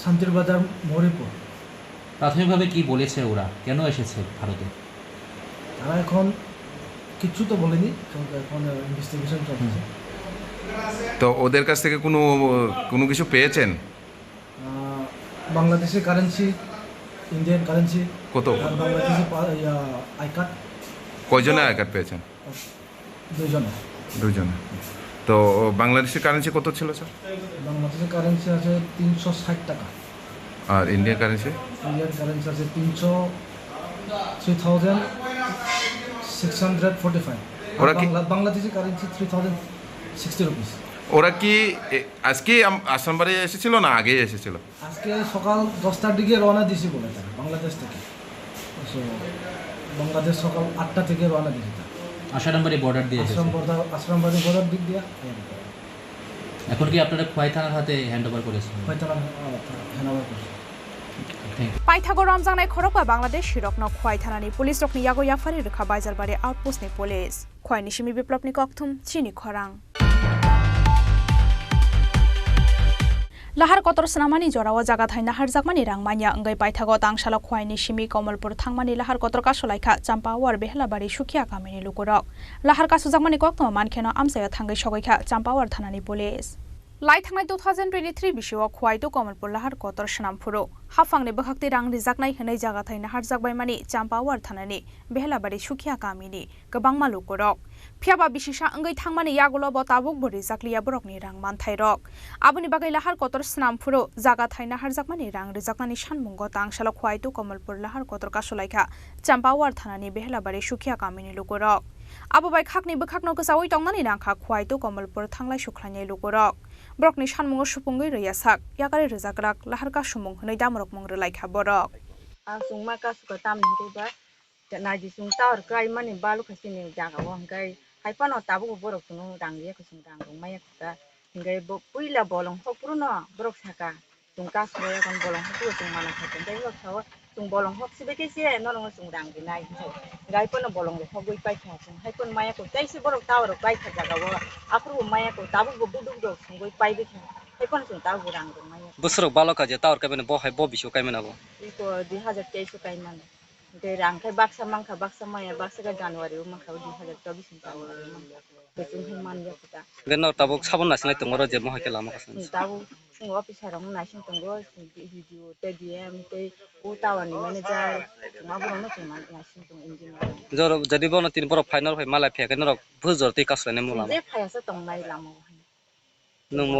শান্তির বাজার, মরিপুর। প্রাথমিকভাবে কি বলেছে ওরা, কেন এসেছে ভারতে? তারা এখন কিছু তো বলেনি, এখন ইনভেস্টিগেশন চলছে। তো ওদের কাছ থেকে কোনো কিছু পেয়েছেন? Bangladeshi currency, Indian currency. কত? Bangladeshi I card. কয়জনে আই কার্ড পেয়েছেন? 2 জন। তো বাংলাদেশি কারেন্সি কত ছিল স্যার? বাংলাদেশি কারেন্সি আছে 360 টাকা। আর ইন্ডিয়ান কারেন্সি? ইন্ডিয়ান কারেন্সি আছে 3645। ওরা কি বাংলাদেশি কারেন্সি 3060 রুপিস। ওরা কি আজকে আসামবাড়ি এসেছিল না আগে এসেছিল? আজকে সকাল 10টার দিকে রওনা দিয়েছি বলে তারা বাংলাদেশ থেকে। বাংলাদেশ সকাল 8টা থেকে রওনা দিয়েছি। আসামবাড়ি বর্ডার দিয়ে আসামবাড়ি বর্ডার দিক দিয়ে। এখন কি আপনারা খোয়াই থানার হাতে হ্যান্ড ওভার করেছেন? পাইথাগো রমজাंनाय खरकबा बांग्लादेश हिरकनो खवाई थानानि पुलिस रकनि यागो याफारि रेखा बाजारबारि आउटपोस्टनि पुलिस खवाइनि सिमि बिप्लबनि कक्थुम चिनि खरां लाहार कतर सनामानि जराव जागा थाइना हारजाकमानि रांमानिया अंगै पाइथागो तांसाला खवाइनि सिमि कमलपुर थांमानि लाहार कतर कासलाइखा चाम्पावार बेहलाबारि सुखिया कामिनि लुकुरक लाहार कासुजाकमानि कक्थुम मानखेनो आमसाया थांगै सगैखा चाम्पावार थानानि पुलिस लाई थांनाय 2023 बिसुआव खवाइतो कमलपुर लाहार कतर सनामफुरो हाफांनि बखाक्ति रां रिजाकनाय होनाय जागा थाइना हारजाकबायमानि चाम्पावार थानानि बेहलाबारि सुखिया कामिनि गोबां मालुकुरक फियाबा बिसिसा अंगै थांमानि यागुलो बताबुक बरि जाकलिया बरकनि रां मानथायरक आबुनि बागै लाहार कतर सनामफुरो जागा थाइना हारजाकमानि रां रिजाकनानि सानमुंगो तांसाला खवाइतो कमलपुर लाहार कतर कासलाइखा चाम्पावार थानानि बेहलाबारि सुखिया कामिनि लुकुरक आबो बाय खाकनि बखाकनो गोसावै तंनानि रांखा खवाइतो कमलपुर थांलाय सुख्लायनाय लुकुरक ब्रकनि सानमुंगो सुपुंगै रैयासाक यागारि रोजाग्राक लाहारका सुमुं हनै दामरक मंग्रो लाइखा बरक आसुंमा कासुका तामनिबा नाजि सुं टावर क्राइ माने बालु खसिनि जागाव हंगाय हाइपानो ताबु बरक सुनु दांगिया खसिन दांगौ माया खुदा हंगाय पुइला बलं हपुरुनो बरक साका सुं कासुया गन बलं हपु सुं माना खसिन दै हसाव सुं बलं हपसिबे केसे नरंग सुं दांगि नाय गायपनो बलं हगै पाइखा सुं हाइपन माया को तैसे बरक टावर पाइखा जागाव आफरु माया को ताबु बुदुगदो सुंगै पाइबे हाइपन सुं ताबु रांगौ माया बोसोराव बालका जे टावर कायमेन बहाय बबिसो कायमेन आबो इको 2023 कायमान दे रांखाय बाक्सा मांखा बाक्सा माया बाक्सा जानुवारि मांखा 2024 जानुवारि बेजों हिमान जाता बेनो ताबुक साबन नासनाय तंगरो जे महाय लामा कासन ताबु सुंग अफिसाराव नासिन तंगो भिडिअ ते डीएम ते ओ टावरनि मैनेजार माबुरनो सुंमान नासिन तंग इंजिनियर जर जदि बनो तीन बर फाइनल फाइ माला फेके नरक भुजरति कासलायने मुलामा जे फायासो तंनाय लामा नमो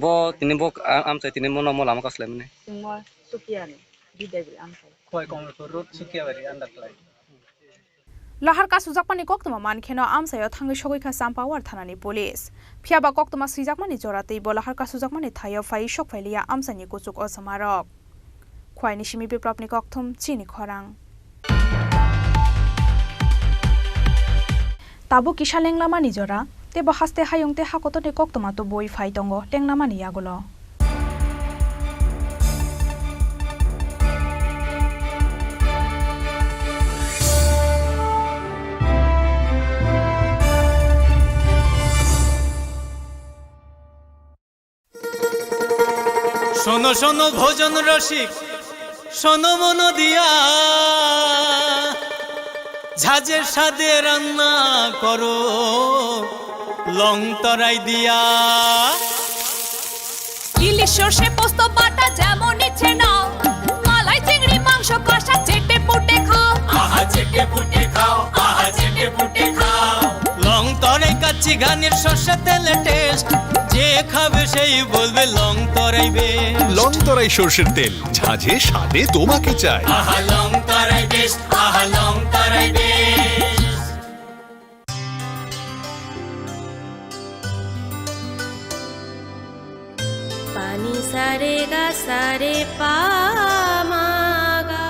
बो तिनि बो आमचाय तिनि मनो मुलामा कासलायने सुंग सुकियानि बिदाइबि आमचाय खय कमलपुर रोड सुकियाबारि आन्दार क्लाय लाहार कासुजाकमानि कक्तमा मानखेनो आमसायाव थांगै सगैखा चाम्पावार थानानि पुलिस फियाबा कक्तमा सिजाकमानि जरातै बो लाहार कासुजाकमानि थायाव फाइ सकफाइलिया आमसानि कुचुक असमारक खवाइनि सिमि बिप्लबनि कक्थुम चिनि खरां ताबु किसा लेंलामानि जरा तेबो हास्ते हायुंते हाकतनि कक्तमा तो बय फाइ दंग लेंलामानि यागुलो শোনো শোনো ভোজন রসিক শোনো মন দিয়া ঝাঁঝের স্বাদে রান্না করো লং তরাই দিয়া ইলিশ সর্ষে পোস্ত বাটা যেমন ইচ্ছে নাও মালাই চিংড়ি মাংস কষা চেটে পুটে খাও আহা চেটে পুটে খাও আহা চেটে পুটে খাও লং তরাই কাচ্চি ঘানির সর্ষে তেলে টেস্ট যে খাবে সেই বলবে লং তরাইবে লং তরাই সরষের তেল ঝাঁঝে স্বাদে তোমাকে চাই আহা লং তরাই বেশ আহা লং তরাই বেশ পানি সারে গা সারে পামাগা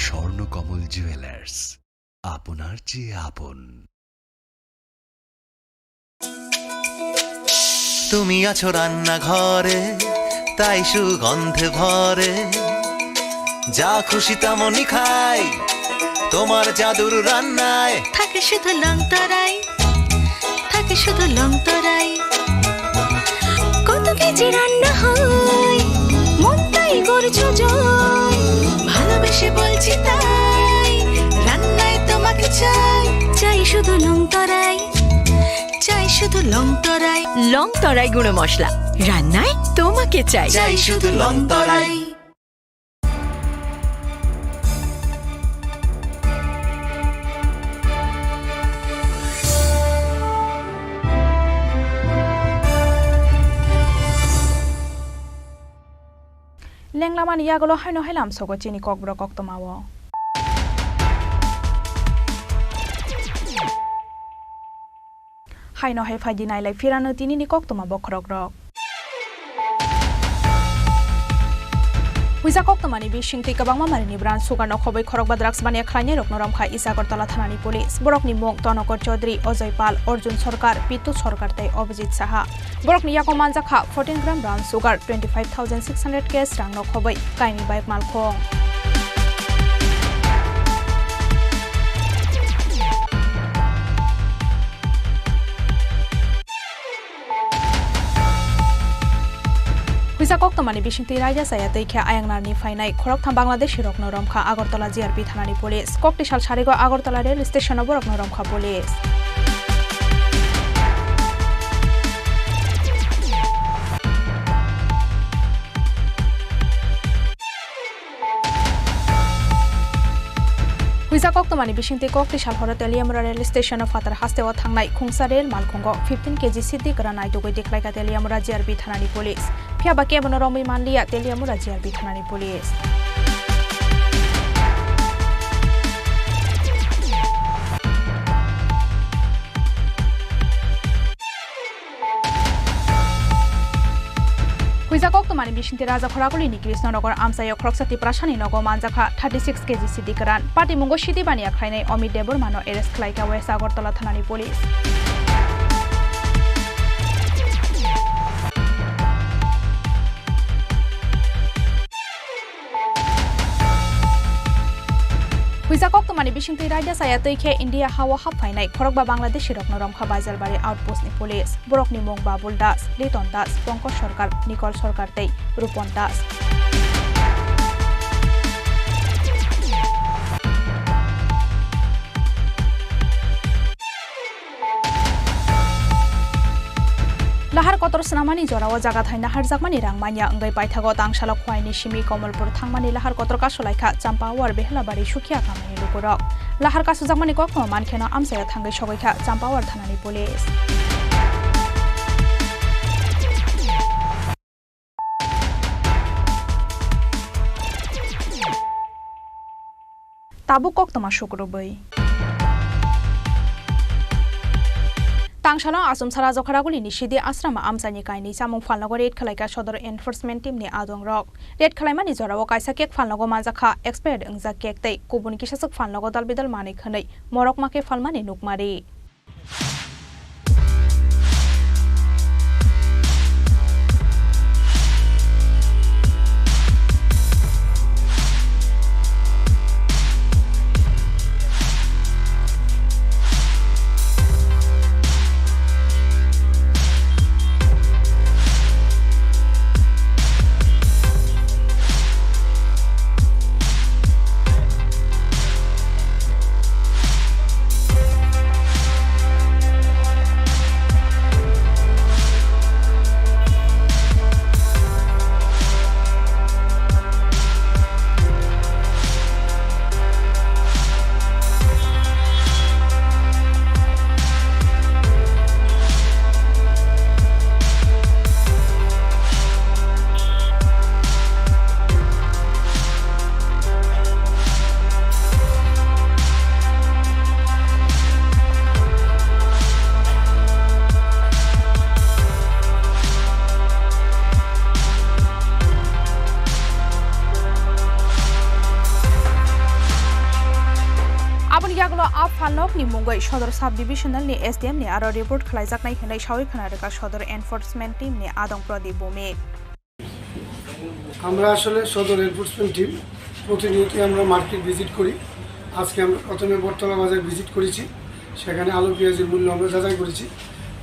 স্বর্ণকমল জুয়েলার্স আপনার চেয়ে আপন তুমি আছো রান্নাঘরে তাই সুগন্ধে ভরে যা খুশি তেমনই খাই তোমার জাদুর রান্নায় থাকে শুধু লং তরাই থাকে শুধু লং তরাই কত কেজি রান্না হয় মন তাই করছো জয় ভালোবেসে বলছি তাই রান্নায় তোমাকে চাই চাই শুধু লং তরাই চাই শুধু লং তরাই গুঁড়ো মশলা রান্নায় তোমাকে চাই চাই শুধু long Terai लेंलामानि यागुलो हायनो हायलाम सगो Chini ककब्र कक्तमावो haino hai phai dinai lai firano tinini koktoma bokrok rok Huisa koktomani bisingti kabangma marini brand sugar no khobai khorokba drugs bania khlaine roknoram khai Isagartala thanani police borokni mong Tonokor Chaudhary Ajay Pal Arjun Sarkar Pitu Sarkar tai Abhijit Saha borokni yako manja kha 14 gram brown sugar 25,600 cash rang no khobai kaini bike mal khong Huisa koktomani bisingti raja saya teikha ayangnarni fainai khorok tham Bangladesh rokno romkha Agartala GRP thanani police kokti sal sarigo Agartala rail station borokno romkha police Huisa koktomani bisingti kokti sal hora Teliamura rail station of Fatar haste o thangnai khungsa rail malkhongo 15 kg siddi granai dugoi deklaika Teliamura GRP thanani police Pia bakia bonoromui manlia Teliamura GRP thanani police Huisa koktomani bisingti raja khorakuli ni Krishnanagar Amsayo Khroksati Prashani nogo manjakha 36 kg siddi karan party mungo sidi bania khainai Amit Debor mano arrest khlaika West Agartala thanani police Huisa koktomani bisingti raja saya teikhe India hawa haphainai khorokba Bangladesh rokno romkha Baijalbari outpost ni police borokni mong Babul Das Liton Das Pankaj Sarkar Nikol Sarkar tei Rupon Das Lahar kotor senamani jorawa jaga thaina harjakmani rangmanya ngai paithago tangsala khwaini simi Komalpur thangmani lahar kotor kasolaikha Champawar Behlabari Sukhia kamani lukurok lahar kasujakmani kokno mankhena amsaya thangai sogaikha Champawar thanani police Tabu koktoma shukrubai Tangshala asum sara jokharaguli ni sidi asrama amsani kaini samung falnago red khalaika sodor enforcement team ni adong rok red khalaimani jorao kaisa kek falnago manjakha expired engja kek tei kubun kisasuk falnago dalbidal mani khanai morok make falmani nukmari Falnok ni Mungoi Shodor Sub Divisional ni SDM ni aro report khlaijak nai hinai shawi khanareka Shodor Enforcement Team ni Adong Pradip Bome আমরা আসলে সদর enforcement team প্রতিনিয়ত আমরা market visit করি আজকে আমরা প্রথমে বটতলা বাজার ভিজিট করেছি সেখানে আলু পেঁয়াজের মূল্য আমরা যাচাই করেছি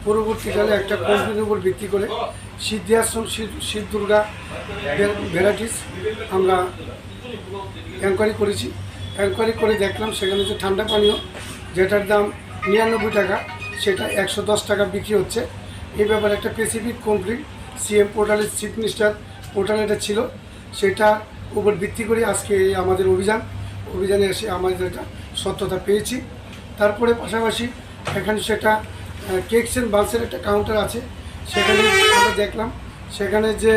পরবর্তীকালে একটা কোম্পানির উপর ভিত্তি করে সিদ্ধাশ্রম শীত দুর্গা ভ্যারাইটিস আমরা এনকোয়ারি করেছি এনকোয়ারি করে দেখলাম সেখানে যে ঠান্ডা পানীয় যেটার দাম 99 টাকা সেটা 110 টাকা বিক্রি হচ্ছে এই ব্যাপারে একটা স্পেসিফিক কমপ্লেইন সিএম পোর্টালের চিফ মিনিস্টার পোর্টালে এটা ছিল সেটা উপর ভিত্তি করে আজকে আমাদের অভিযানে এসে আমাদের এটা সত্যতা পেয়েছি তারপরে পাশাপাশি এখানে সেটা কেকস এন্ড বান্সের একটা কাউন্টার আছে সেখানে আমরা দেখলাম সেখানে যে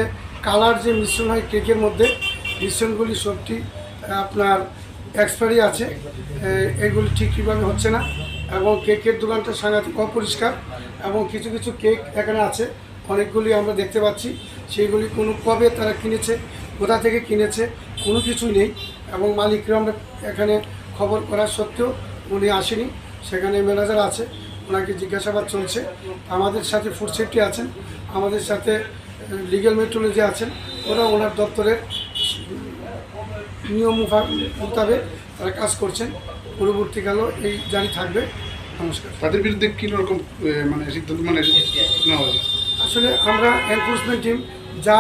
কালার যে মিশ্রণ হয় কেকের মধ্যে মিশ্রণগুলি সবটি আপনার এক্সপায়ারি আছে এগুলি ঠিক কীভাবে হচ্ছে না এবং কেকের দোকানটা সাংঘাতিক অপরিষ্কার এবং কিছু কিছু কেক এখানে আছে, অনেকগুলি আমরা দেখতে পাচ্ছি। সেইগুলি কোনো কবে তারা কিনেছে, কোথা থেকে কিনেছে, কোনো কিছুই নেই। এবং মালিকরা আমরা এখানে খবর করা সত্ত্বেও উনি আসেনি। সেখানে ম্যানেজার আছে, ওনাকে জিজ্ঞাসাবাদ চলছে। আমাদের সাথে ফুড সেফটি আছেন, আমাদের সাথে লিগ্যাল মেট্রোলজি আছেন, ওরা ওনার দপ্তরের নিয়ম মোতাবেক তারা কাজ করছেন। পরবর্তীকালেও এই জারি থাকবে। নমস্কার। তাদের বিরুদ্ধে কী রকম মানে সিদ্ধান্ত মানে নেওয়া হবে? আসলে আমরা এনফোর্সমেন্ট টিম যা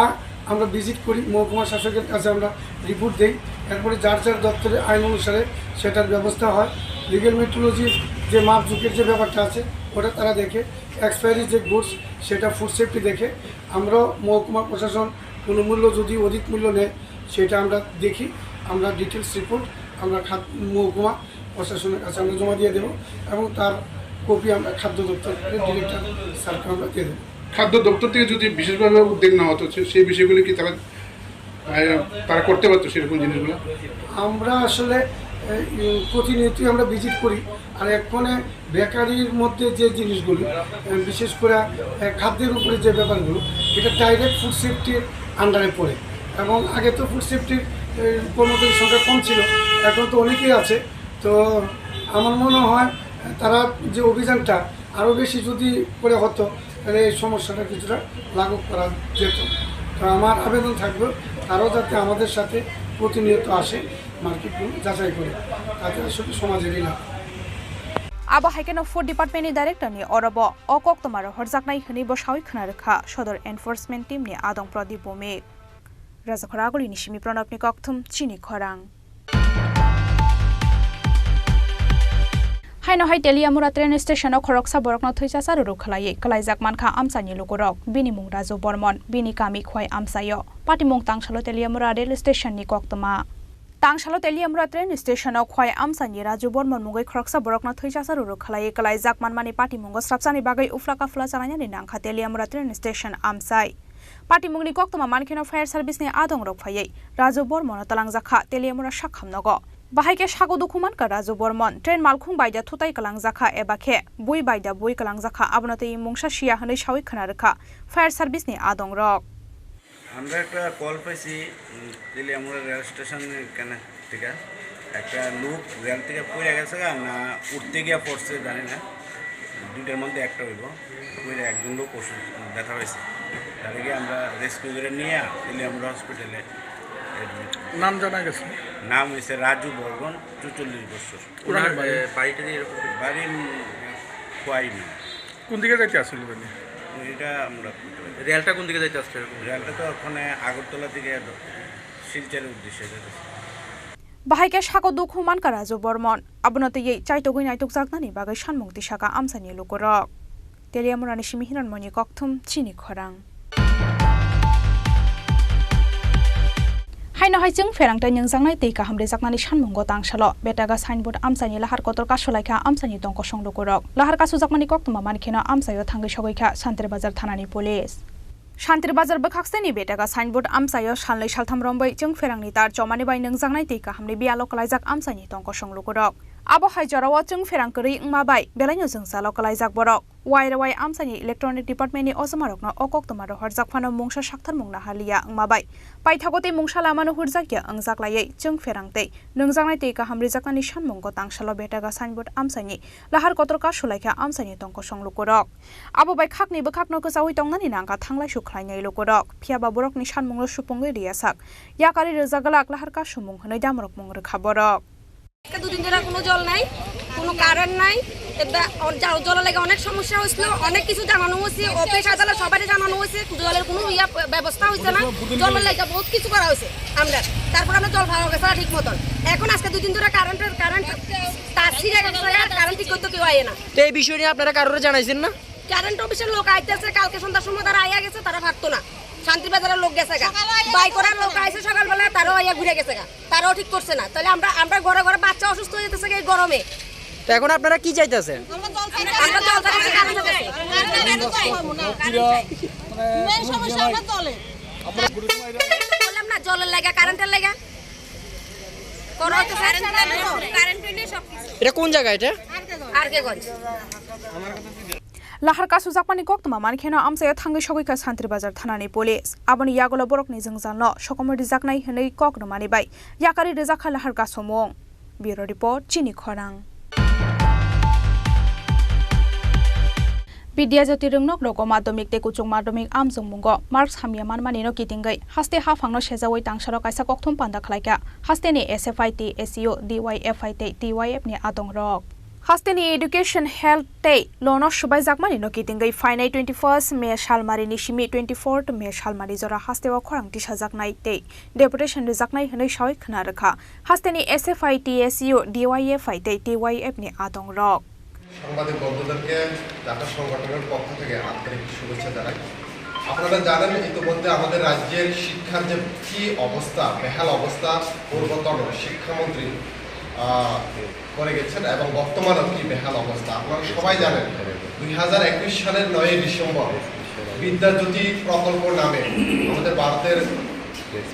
আমরা ভিজিট করি, মহকুমা শাসকের কাছে আমরা রিপোর্ট দিই, এরপরে যার যার দপ্তরে আইন অনুসারে সেটার ব্যবস্থা হয়। লিগ্যাল মেট্রোলজির যে মাপঝুঁকের যে ব্যাপারটা আছে ওটা তারা দেখে, এক্সপায়ারি যে গুডস সেটা ফুড সেফটি দেখে। আমরাও মহকুমা প্রশাসন কোনো মূল্য যদি অধিক মূল্য নেয় সেটা আমরা দেখি, আমরা ডিটেলস রিপোর্ট আমরা মহকুমা প্রশাসনের কাছে আমরা জমা দিয়ে দেবো এবং তার কপি আমরা খাদ্য দপ্তরের ডিরেক্টর স্যারকে আমরা দিয়ে দেবো। খাদ্য দপ্তর থেকে যদি বিশেষভাবে উদ্যোগ নেওয়া হতো সেই বিষয়গুলি কি তারা করতে পারতো সেরকম জিনিসগুলো? আমরা আসলে প্রতিনিয়তই আমরা ভিজিট করি। আর এক্ষণে বেকারির মধ্যে যে জিনিসগুলি, বিশেষ করে খাদ্যের উপরে যে ব্যাপারগুলো, এটা ডাইরেক্ট ফুড সেফটির আন্ডারে পড়ে। এবং আগে তো ফুড সেফটির কর্মচারীর সংখ্যা কম ছিল, এখন তো অনেকেই আছে। তো আমার মনে হয় তারা যে অভিযানটা আরও বেশি যদি করে হতো তাহলে এই সমস্যাটা কিছুটা লাঘব করা যেত। তো আমার আবেদন থাকবে তারাও যাতে আমাদের সাথে প্রতিনিয়ত আসে, মার্কেটগুলো যাচাই করে, তাতে আসলে সমাজেরই লাভ। আবা হাইকেন ফুড डिपार्टमेन्टनि डाइरेक्टरनि अरब अकक्तमार हरजाकनाय हनै बसावै खोनारोखा सदर एनफोर्समेन्ट टीमनि आदं प्रदीप भौमिक राजाखरागुलिनि सिमी प्रणबनि कक्थुम चिनि खरां हाइनहाय तेलियामुरा ट्रेन स्टेशनाव खरकसा बरकना थैसा रुखलायै कलाइजाक मानखा आमसानि लोगरक बिनि मुं राजु बर्मन बिनि कामि खय आमसायो पाटिमुं तांसालो तेलियामुरा रेल स्टेशननि कक्तमा तांसालो तेलियामुरा ट्रेन स्टेशनाव खय आमसानि राजु बर्मन मुंगै खरकसा बरकना थैसा रुखलायै कलाइजाक मानमानि पाटिमुंगो स्राबसानि बागै उफ्ला काफ्ला जानायनि नांखा तेलियामुरा ट्रेन स्टेशन आमसाय पाटिमुंनि कक्तमा मानखेना फायार सार्भिसनि आदं रखफायै राजु बर्मन तलांजाखा तेलियामुरा साखामनगो बाहायके सागो दुखुमान का राजु बर्मन ट्रेन मालखुं बायदा थुताय कलांजाखा एबाखे बुई बायदा बुई कलांजाखा आबनते मुंसा शिया हनै सावै खोनारोखा फायार सार्भिसनि आदं रक আমরা একটা কল পাইছি তেলিয়ামুড়া রেল স্টেশন কেন থেকে একটা লোক রেল থেকে পড়ে গেছে না উঠতে গিয়ে পড়ছে জানি না, দুইটার মধ্যে একটা হইব, পড়ে একজন লোক ওষুধ ব্যথা হয়েছে, তার আগে আমরা রেস্কিউ করে নিয়ে তেলিয়ামুড়া হসপিটালে। নাম জানা গেছে? নাম হয়েছে রাজু বর্মন, 44 বছর। বাড়িটা বাড়ি খোয়াইনি। কোন দিকে যাইতে আসছিল? এটা আমরা রেলটা কোন দিকে যাইতে আসছে? রেলটা তো ওখানে আগরতলা থেকে শিলচরের উদ্দেশ্যে যেতেছে। बाहायके सागो दुखुमान का राजु बर्मन आबनते यै चाइतोगै नाइतुक जागनानि बागै सानमुक्ति साका आमसानि लोगरक तेलियामुरानि सिमी हिरनमनि कक्थुम चिनि खरां हाइनहायजों फेरांथाय नोंजांनाय दैका हामरे जागनानि सानमुंगो तांसालो बेटागा साइनबोर्ड आमसानि लाहार कतर कासलायखा आमसानि दंक संलोगरक लाहार कासु जागनानि कक्तमा मानखेना आमसायो थांगै सगैखा शान्तिर बाजार थानानि पुलिस शान्तिर बाजार बखाक्सेनि बेटागा साइनबोर्ड आमसायो सानलै सालथाम रंबै जों फेरांनि तार जमानि बाय नोंजांनाय दैका हामरे बियालो कलायजाक आमसानि दंक संलोगरक आबो हायजराव जों फेरांकरै इंमाबाय बेलायनो जों सालो कलायजाक बरक वायरवाय आमसानि इलेक्ट्रनिक डिपार्टमेन्टनि अजमारकनो अकक्तमारो हरजाकफानो मुंसा साक्थार मुंना हालिया इंमाबाय पाइथागते मुंसा लामानो हुरजाकिया अंजाकलायै जों फेरांतै नोंजांनाय दैका हामरे जाकनानि सानमुंगो तांसालो बेटागा साइनबोर्ड आमसानि लाहार कतरका सुलायखा आमसानि दंक संलोगरक आबो बाय खाकनि बखाकनो गोजावै दंनानि नांगा थांलाय सुख्लायनाय लोगरक फियाबा बरकनि सानमुंनो सुपुंगै रियासाक याकारि रोजागलाक लाहार का सुमुं हनै दामरक मुं रोखा बरक দুদিন ধরে কোনো জল নাই, কোনো কারেন্ট নাই, জলের লাগে অনেক সমস্যা হয়েছিল, অনেক কিছু জানানো হয়েছে, অফিস আদালত সবাই জানানো হয়েছে, জলের কোনো ব্যবস্থা হয়েছে না, জলের লাগে বহুত কিছু করা হয়েছে আমরা, তারপর আমরা জল পাওয়া গেছে ঠিক মতন। এখন আজকে দুদিন ধরে কারেন্ট তার ছিঁড়ে গেছে, কারেন্ট ঠিক করতে কেউ আয় না। তো এই বিষয় নিয়ে আপনারা কারোর জানাইছেন না? কারেন্ট অফিসের লোক আইতেছে, কালকে সন্ধ্যার সময় তারা আইয়া গেছে, তারা থাকতো না। শান্তি বাজারের লোক গেছে গা, বাই করার লোক আইছে সকালবেলা, তারাও আইয়া ঘুরে গেছে গা, তারাও ঠিক করছে না। তাহলে আমরা ঘরে ঘরে বাচ্চা অসুস্থ হয়ে যেতেছে এই গরমে। তো এখন আপনারা কি চাইতেছেন? আমরা জল চাইতেছি, কারেন্ট বললাম না, জলের লাগা, কারেন্টের লাগা এটা কোন জায়গা? এটা আরকেগঞ্জ। Lahar kasu jakmani koktoma mankheno amsayo thangai sogika Santri Bazar thanani police. Aboni yagola borokni jingjanlo sokomo rijaknai hinai koknomani bai. Yakari rijakha lahar kasomong. Bureau report Chini Khorang. Bidya Jyoti Rungnok Rogo Madhyamik te Kuchung Madhyamik Amjung Mungo Marks Hamya Manmani no Kitingai Haste ha phangno sejawai tangsaro kaisa kokthom panda khlaika Haste ni SFIT SEO DYFIT TYF ni atong rok Haste ni Education Health te lono subai jakmani no Kitingai Finai 21st May Shalmari ni Shimi 24th May Shalmari jora Haste wa khorang tisha jaknai te deputation rijaknai hinai shawai khna rakha Haste ni SFIT SEO DYFIT TYF ni atong rok সাংবাদিক বন্ধুদেরকে ঢাকা সংগঠনের পক্ষ থেকে আন্তরিক শুভেচ্ছা জানাই। আপনারা জানেন ইতিমধ্যে আমাদের রাজ্যের শিক্ষার যে কি অবস্থা, বেহাল অবস্থা পূর্বতন শিক্ষামন্ত্রী করে গেছেন এবং বর্তমানেও কি বেহাল অবস্থা আপনারা সবাই জানেন। 2021 সালের 9 ডিসেম্বর বিদ্যাজ্যোতি প্রকল্প নামে আমাদের ভারতের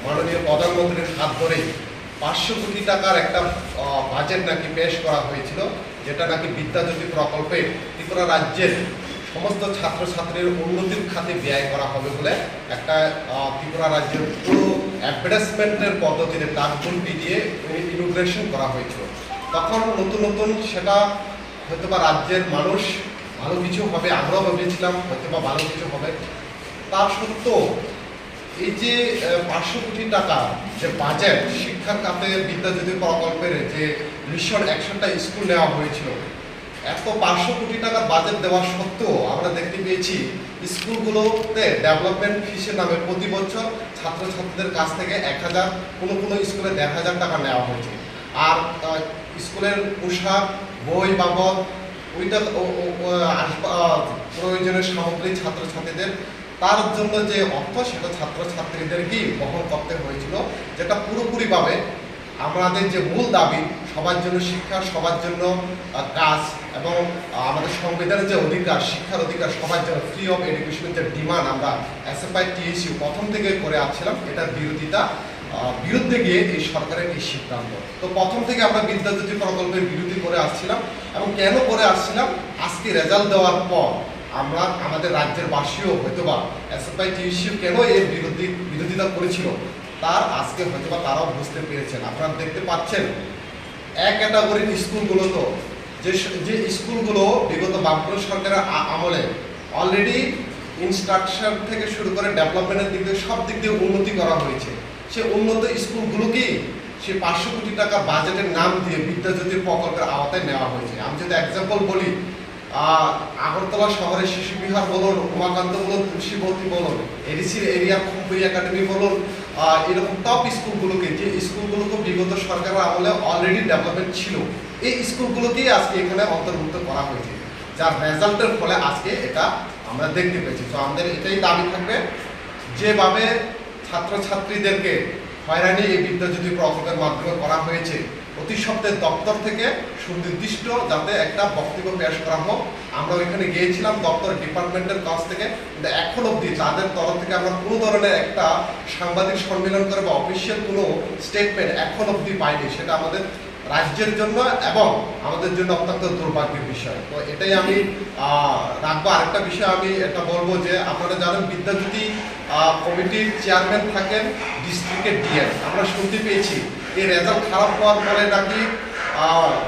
মাননীয় প্রধানমন্ত্রীর হাত ধরে 500 কোটি টাকার একটা বাজেট নাকি পেশ করা হয়েছিল, যেটা নাকি বিদ্যাজ্যোতি প্রকল্পে ত্রিপুরা রাজ্যের সমস্ত ছাত্রছাত্রীর উন্নতির খাতে ব্যয় করা হবে বলে একটা ত্রিপুরা রাজ্যের পুরো অ্যাডভার্টাইজমেন্টের পদ্ধতিতে ডাকঘন্টি দিয়ে ইনোগ্রেশন করা হয়েছিল। তখন নতুন নতুন সেটা হয়তোবা রাজ্যের মানুষ ভালো কিছু হবে, আমরাও ভেবেছিলাম হয়তোবা ভালো কিছু হবে। তার সত্ত্বেও এই যে 500 কোটি টাকা যে বাজেট শিক্ষার খাতে বিদ্যাজ্যোতি প্রকল্পের যে মিশন 100টা স্কুল নেওয়া হয়েছিল, এত 500 কোটি টাকার বাজেট দেওয়া সত্ত্বেও আমরা দেখতে পেয়েছি স্কুলগুলোতে ডেভেলপমেন্ট ফিসের নামে প্রতি বছর ছাত্রছাত্রীদের কাছ থেকে 1000, কোনো স্কুলে 1500 টাকা নেওয়া হয়েছে। আর স্কুলের পোশাক, বই বাবদ ওইটা প্রয়োজনীয় সামগ্রী ছাত্রছাত্রীদের তার জন্য যে অর্থ সেটা ছাত্রছাত্রীদেরকেই বহন করতে হয়েছিল, যেটা পুরোপুরিভাবে আমাদের যে মূল দাবি সবার জন্য শিক্ষা, সবার জন্য কাজ এবং আমাদের সংবিধানের যে অধিকার, শিক্ষার অধিকার সবার জন্য ফ্রি অফ এডুকেশনের যে ডিমান্ড আমরা SFI TSU প্রথম থেকে করে আসছিলাম, এটার বিরুদ্ধে গিয়ে এই সরকারের এই সিদ্ধান্ত। তো প্রথম থেকে আমরা বিদ্যাজ্যোতি প্রকল্পের বিরোধী করে আসছিলাম এবং কেন করে আসছিলাম, আজকে রেজাল্ট দেওয়ার পর আমরা আমাদের রাজ্যের বাসীও হয়তোবা SFI TSU কেন এর বিরোধিতা করেছিল তার আজকে হয়তোবা তারাও বুঝতে পেরেছেন। আপনারা দেখতে পাচ্ছেন এক ক্যাটাগরির স্কুলগুলো তো যে স্কুলগুলো বিগত বামফ্রন্ট সরকারের আমলে অলরেডি ইনস্ট্রাকচার থেকে শুরু করে ডেভেলপমেন্টের দিক দিয়ে সব দিক দিয়ে উন্নতি করা হয়েছে, সে উন্নত স্কুলগুলোকেই সে 500 কোটি টাকা বাজেটের নাম দিয়ে বিদ্যাজ্যোতি প্রকল্পের আওতায় নেওয়া হয়েছে। আমি যদি এক্সাম্পল বলি, আগরতলা শহরের শিশু বিহার বলুন, উমাকান্ত বলুন, তুলসীবতী বলুন, এডিসির এরিয়া খুম্পুরি একাডেমি বলুন, এরকম টপ স্কুলগুলোকে যে স্কুলগুলোকে বিগত সরকারের আমলে অলরেডি ডেভেলপমেন্ট ছিল, এই স্কুলগুলোকেই আজকে এখানে অন্তর্ভুক্ত করা হয়েছে, যার রেজাল্টের ফলে আজকে এটা আমরা দেখতে পেয়েছি। তো আমাদের এটাই দাবি থাকবে, যেভাবে ছাত্রছাত্রীদেরকে হয়রানি এই বিদ্যাজ্যোতি প্রকল্পের মাধ্যমে করা হয়েছে, অতি সপ্তাহে দপ্তর থেকে সুনির্দিষ্ট যাতে একটা বক্তব্য পেশ করা হোক। আমরা ওইখানে গিয়েছিলাম দপ্তর ডিপার্টমেন্টের কাছ থেকে, কিন্তু এখন অবধি তাদের তরফ থেকে আমরা কোনো ধরনের একটা সাংবাদিক সম্মেলন করে বা অফিসিয়াল কোনো স্টেটমেন্ট এখন অবধি পাইনি। সেটা আমাদের রাজ্যের জন্য এবং আমাদের জন্য অত্যন্ত দুর্ভাগ্যের বিষয়। তো এটাই আমি রাখবো। আরেকটা বিষয় আমি এটা বলবো যে আপনারা জানেন বিদ্যাজ্যোতি কমিটির চেয়ারম্যান থাকেন ডিস্ট্রিক্টের ডিএম। আমরা শুনতে পেয়েছি এই রেজাল্ট খারাপ হওয়ার পরে নাকি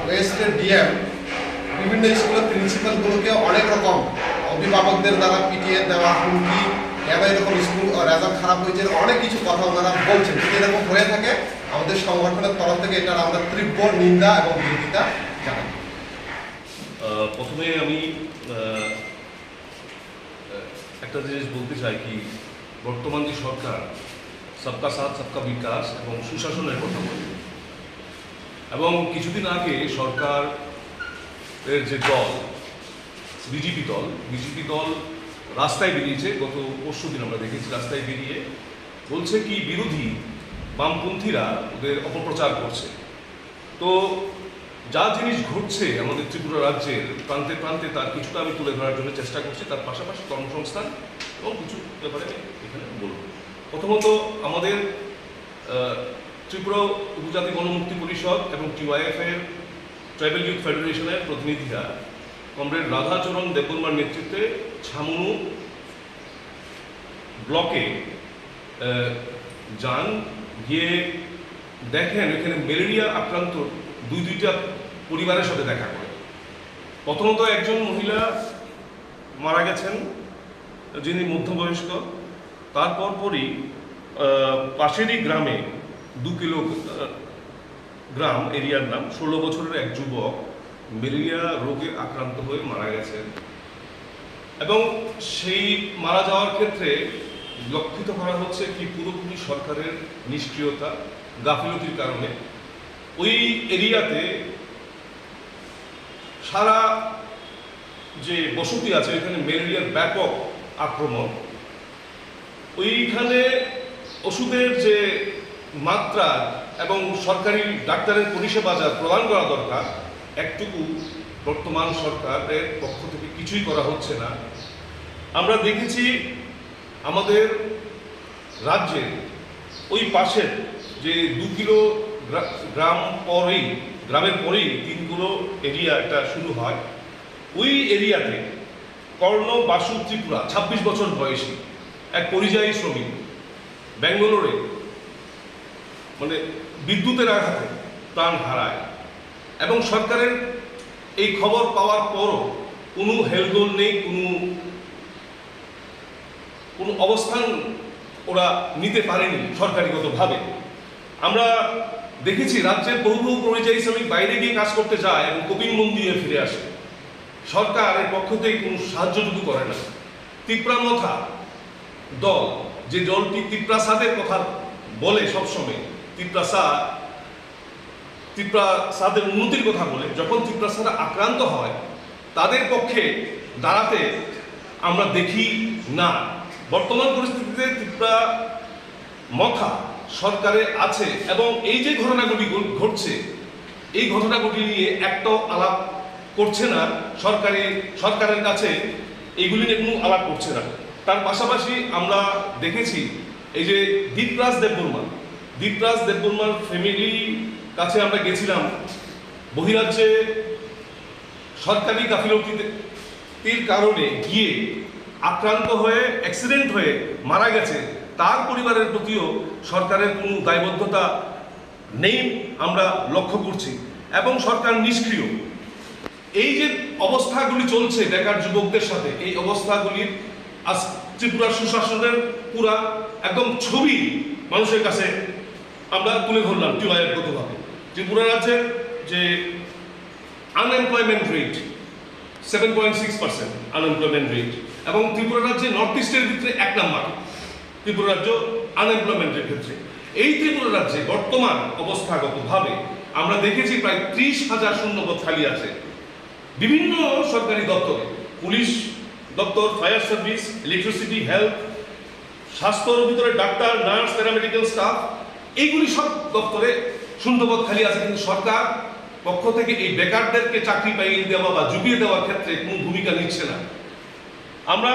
ওয়েস্টের ডিএম বিভিন্ন স্কুলের প্রিন্সিপালগুলোকে অনেক রকম অভিভাবকদের দ্বারা পিটিয়ে দেওয়া, হুমকি, কেন এরকম স্কুল রেজাল্ট খারাপ হয়েছে, অনেক কিছু কথা ওনারা বলছেন। যদি এরকম হয়ে থাকে আমাদের সংগঠনের তরফ থেকে এটার আমরা তীব্র নিন্দা এবং বিরোধিতা জানাই। প্রথমে আমি একটা জিনিস বলতে চাই কি, বর্তমান যে সরকার সবকা সাথ সবকা বিকাশ এবং সুশাসনের কথা বলে, এবং কিছুদিন আগে সরকারের যে দল বিজেপি দল রাস্তায় বেরিয়েছে, গত পরশু দিন আমরা দেখেছি রাস্তায় বেরিয়ে বলছে কি বিরোধী বামপন্থীরা ওদের অপপ্রচার করছে। তো যা জিনিস ঘটছে আমাদের ত্রিপুরা রাজ্যের প্রান্তে প্রান্তে তার কিছুটা আমি তুলে ধরার জন্য চেষ্টা করছি, তার পাশাপাশি কর্মসংস্থান এবং কিছু ব্যাপারে এখানে বলব। প্রথমত আমাদের ত্রিপুরা উপজাতি গণমুক্তি পরিষদ এবং TYF এর ট্রাইবাল ইউথ ফেডারেশনের প্রতিনিধিরা কমরেড রাধাচরণ দেববর্মার নেতৃত্বে ছামনু ব্লকে যান, গিয়ে দেখেন এখানে ম্যালেরিয়া আক্রান্ত দুইটা পরিবারের সাথে দেখা করে। প্রথমত একজন মহিলা মারা গেছেন যিনি মধ্যবয়স্ক, তারপর পরই পাশেরই গ্রামে 2 কিলো গ্রাম এরিয়ার নাম 16 বছরের এক যুবক ম্যালেরিয়া রোগে আক্রান্ত হয়ে মারা গেছেন। এবং সেই মারা যাওয়ার ক্ষেত্রে লক্ষিত করা হচ্ছে কি পুরোপুরি সরকারের নিষ্ক্রিয়তা, গাফিলতির কারণে ওই এরিয়াতে সারা যে বসতি আছে ওইখানে ম্যালেরিয়ার ব্যাপক আক্রমণ। ওইখানে ওষুধের যে মাত্রা এবং সরকারি ডাক্তারের পরিষেবা যা প্রদান করা দরকার একটুকু বর্তমান সরকারের পক্ষ থেকে কিছুই করা হচ্ছে না। আমরা দেখেছি আমাদের রাজ্যের ওই পাশের যে 2 কিলো গ্রামের পরেই 3 কিলো এরিয়া একটা শুরু হয়। ওই এরিয়াতে কর্ণ বাসু ত্রিপুরা 26 বছর বয়সী এক পরিযায়ী শ্রমিক ব্যাঙ্গালোরে মানে বিদ্যুতের আঘাতে প্রাণ হারায় এবং সরকারের এই খবর পাওয়ার পরও কোনো হেলদোল নেই, কোনো অবস্থান ওরা নিতে পারেনি সরকারিগতভাবে। আমরা দেখেছি রাজ্যের বহু পরিযায়ী শ্রমিক বাইরে গিয়ে কাজ করতে যায় এবং কপিল মন্দিরে ফিরে আসে, সরকারের পক্ষ থেকে কোনো সাহায্যটুকু করে না। তিপ্রামথা দল, যে দলটি তিপ্রাসাদের কথা বলে সবসময়, তিপ্রাসাদের উন্নতির কথা বলে, যখন তিপ্রাসাদ আক্রান্ত হয় তাদের পক্ষে দাঁড়াতে আমরা দেখি না। বর্তমান পরিস্থিতিতে তিপ্রামথা সরকারে আছে এবং এই যে ঘটনাগুলি ঘটছে এই ঘটনাগুলি নিয়ে একটাও আলাপ করছে না সরকারের কাছে, এইগুলি নিয়ে কোনো আলাপ করছে না। তার পাশাপাশি আমরা দেখেছি এই যে দীপরাজ দেববর্মার ফ্যামিলি কাছে আমরা গেছিলাম, বহিরাজ্যে সরকারি গাফিলতির কারণে গিয়ে আক্রান্ত হয়ে অ্যাক্সিডেন্ট হয়ে মারা গেছে, তার পরিবারের প্রতিও সরকারের কোনো দায়বদ্ধতা নেই আমরা লক্ষ্য করছি এবং সরকার নিষ্ক্রিয়। এই যে অবস্থাগুলি চলছে বেকার যুবকদের সাথে, এই অবস্থাগুলির আজ ত্রিপুরার সুশাসনের পুরা একদম ছবি মানুষের কাছে আমরা তুলে ধরলাম টিওয়াইগতভাবে। ত্রিপুরা রাজ্যের যে আনএমপ্লয়মেন্ট রেট 7.6% আনএমপ্লয়মেন্ট রেট এবং ত্রিপুরা রাজ্যে নর্থ ইস্টের ভিতরে 1 নম্বর ত্রিপুরা রাজ্য আনএমপ্লয়মেন্টের ক্ষেত্রে। এই ত্রিপুরা রাজ্যে বর্তমান অবস্থাগতভাবে আমরা দেখেছি প্রায় 30,000 শূন্যপদ খালি আছে বিভিন্ন সরকারি দপ্তরে, পুলিশ দপ্তর, ফায়ার সার্ভিস, ইলেকট্রিসিটি, হেলথ, স্বাস্থ্যর ভিতরে ডাক্তার, নার্স, প্যারামেডিক্যাল স্টাফ, এইগুলি সব দপ্তরে শূন্যপদ খালি আছে। কিন্তু সরকার পক্ষ থেকে এই বেকারদেরকে চাকরি পাইয়ে দেওয়া বা জুগিয়ে দেওয়ার ক্ষেত্রে কোনো ভূমিকা নিচ্ছে না। আমরা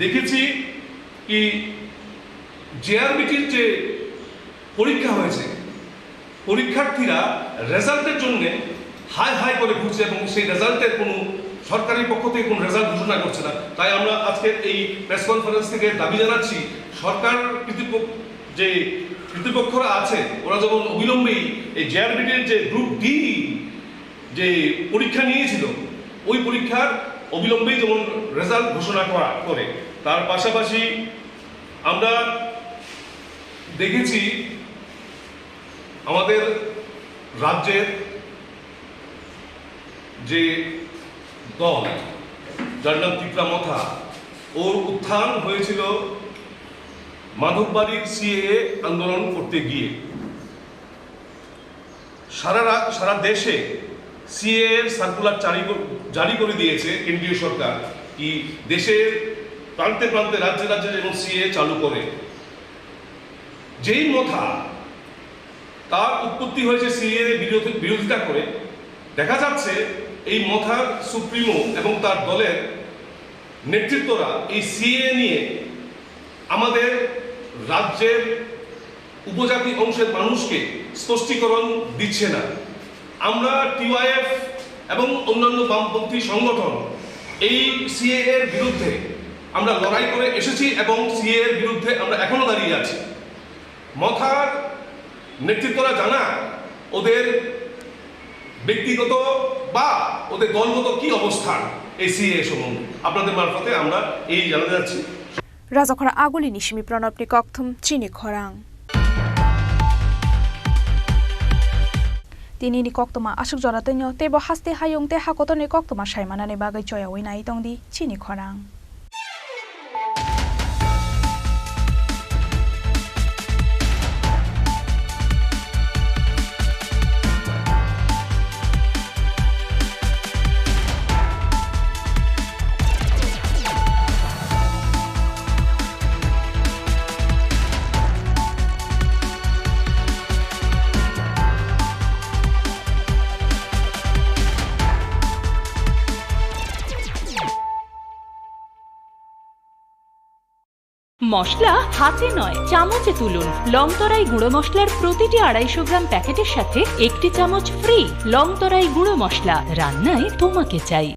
দেখেছি কি জেআরবিটির যে পরীক্ষা হয়েছে, পরীক্ষার্থীরা রেজাল্টের জন্য হাই করে ঘুরছে এবং সেই রেজাল্টের কোনো সরকারি পক্ষ থেকে কোনো রেজাল্ট ঘোষণা করছে না। তাই আমরা আজকের এই প্রেস কনফারেন্স থেকে দাবি জানাচ্ছি, সরকার যে কর্তৃপক্ষরা আছে ওরা যেমন অবিলম্বেই এই জেআরবিটির যে গ্রুপ ডি যে পরীক্ষা নিয়েছিল ওই পরীক্ষার অবিলম্বেই যেমন রেজাল্ট ঘোষণা করে। তার পাশাপাশি আমরা দেখেছি আমাদের রাজ্যের যে দল যার নাম তিপ্রামথা, ওর উত্থান হয়েছিল মাধববাড়ির সিএএ আন্দোলন করতে গিয়ে। সারা দেশে সিএএ সার্কুলার জারি করে দিয়েছে কেন্দ্রীয় সরকার, কি দেশের প্রান্তে প্রান্তে রাজ্যে রাজ্যে যেমন সিএএ চালু করে। যেই মথা তার উৎপত্তি হয়েছে সিএএ বিরোধিতা করে, দেখা যাচ্ছে এই মথার সুপ্রিমো এবং তার দলের নেতৃত্বরা এই সিএএ নিয়ে আমাদের রাজ্যের উপজাতি অংশের মানুষকে স্পষ্টীকরণ দিচ্ছে না। আমরা টিওয়াইএফ এবং অন্যান্য বামপন্থী সংগঠন এই সিএ এর বিরুদ্ধে আমরা লড়াই করে এসেছি এবং সিএ এর বিরুদ্ধে আমরা এখনো দাঁড়িয়ে আছি। মথার নেতৃত্বরা জানা ওদের ব্যক্তিগত বা ওদের দলগত কি অবস্থান এই সিএ সম্বন্ধে আপনাদের মারফতে আমরা এই জানাতে যাচ্ছি। রাজাখরা আগুলি নিশিমি প্রণবনি ককথম চিনি খরাং তিনি ni koktoma asuk jora tenyo tebo haste hayung te hakotoni koktoma saimanani bagai choya winai tongdi chini khorang মশলা হাতে নয় চামচে তুলুন। লংতরাই গুঁড়ো মশলার প্রতিটি 250 গ্রাম প্যাকেটের সাথে 1টি চামচ ফ্রি। লংতরাই গুঁড়ো মশলা, রান্নায় তোমাকে চাই।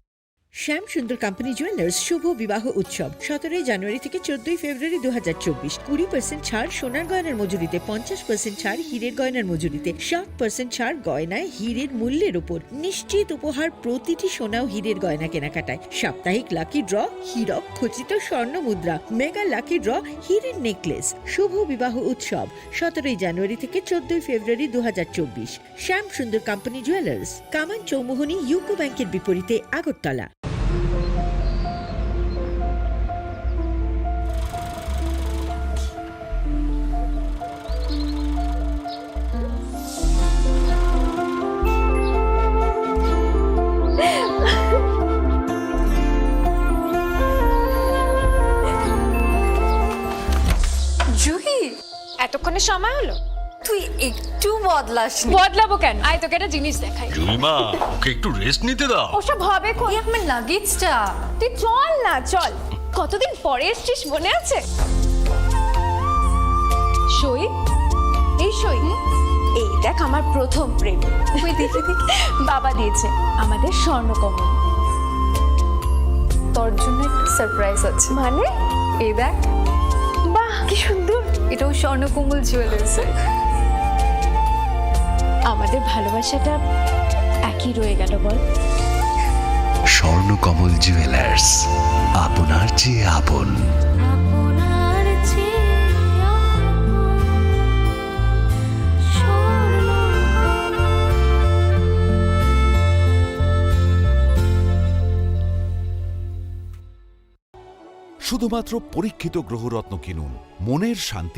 শ্যাম সুন্দর কোম্পানি জুয়েলার্স শুভ বিবাহ উৎসব 17 জানুয়ারি থেকে 14 ফেব্রুয়ারি 2024। 20% ছাড় সোনার গয়নার মজুরিতে, 50% ছাড় হীরের গয়নার মজুরিতে, 60% ছাড় গয়নায় হীরের মূল্যের উপর, নিশ্চিত উপহার প্রতিটি সোনা ও হীরের গয়না কেনাকাটায়, সাপ্তাহিক লাকি ড্র, হীরক খচিত স্বর্ণ মুদ্রা, মেগা লাকি ড্র, হীরের নেকলেস। শুভ বিবাহ উৎসব 17 জানুয়ারি থেকে 14 ফেব্রুয়ারি 2024। শ্যাম সুন্দর কোম্পানি জুয়েলার্স, কামান চৌমুহনী ইউকো ব্যাংকের বিপরীতে, আগরতলা। জুহি, এতক্ষণে সময় হলো? তুই একটু বদলাসনি। বদলাবো কেন? আয় তোকে একটা জিনিস দেখাই। জুলিমা, ওকে একটু রেস্ট নিতে দাও। ওসব হবে কই? আমার লাগেজটা। তুই চল না, চল। কতদিন পরে এসেছিস, মনে আছে? সই, এই সই, এই দেখ আমার প্রথম প্রেম। তুই দেখে দেখে বাবা দিয়েছে আমাদের স্বর্ণকমল। তোর জন্য একটা সারপ্রাইজ আছে। মানে? এই দেখ। বাহ, কি সুন্দর। এটাও স্বর্ণকমল জুয়েলার্সের। আমাদের ভালোবাসাটা একই রয়ে গেল বল। স্বর্ণকমল জুয়েলার্স, আপনার চেয়ে আপন। শুধুমাত্র পরীক্ষিত গ্রহরত্ন কিনুন, মনের শান্তি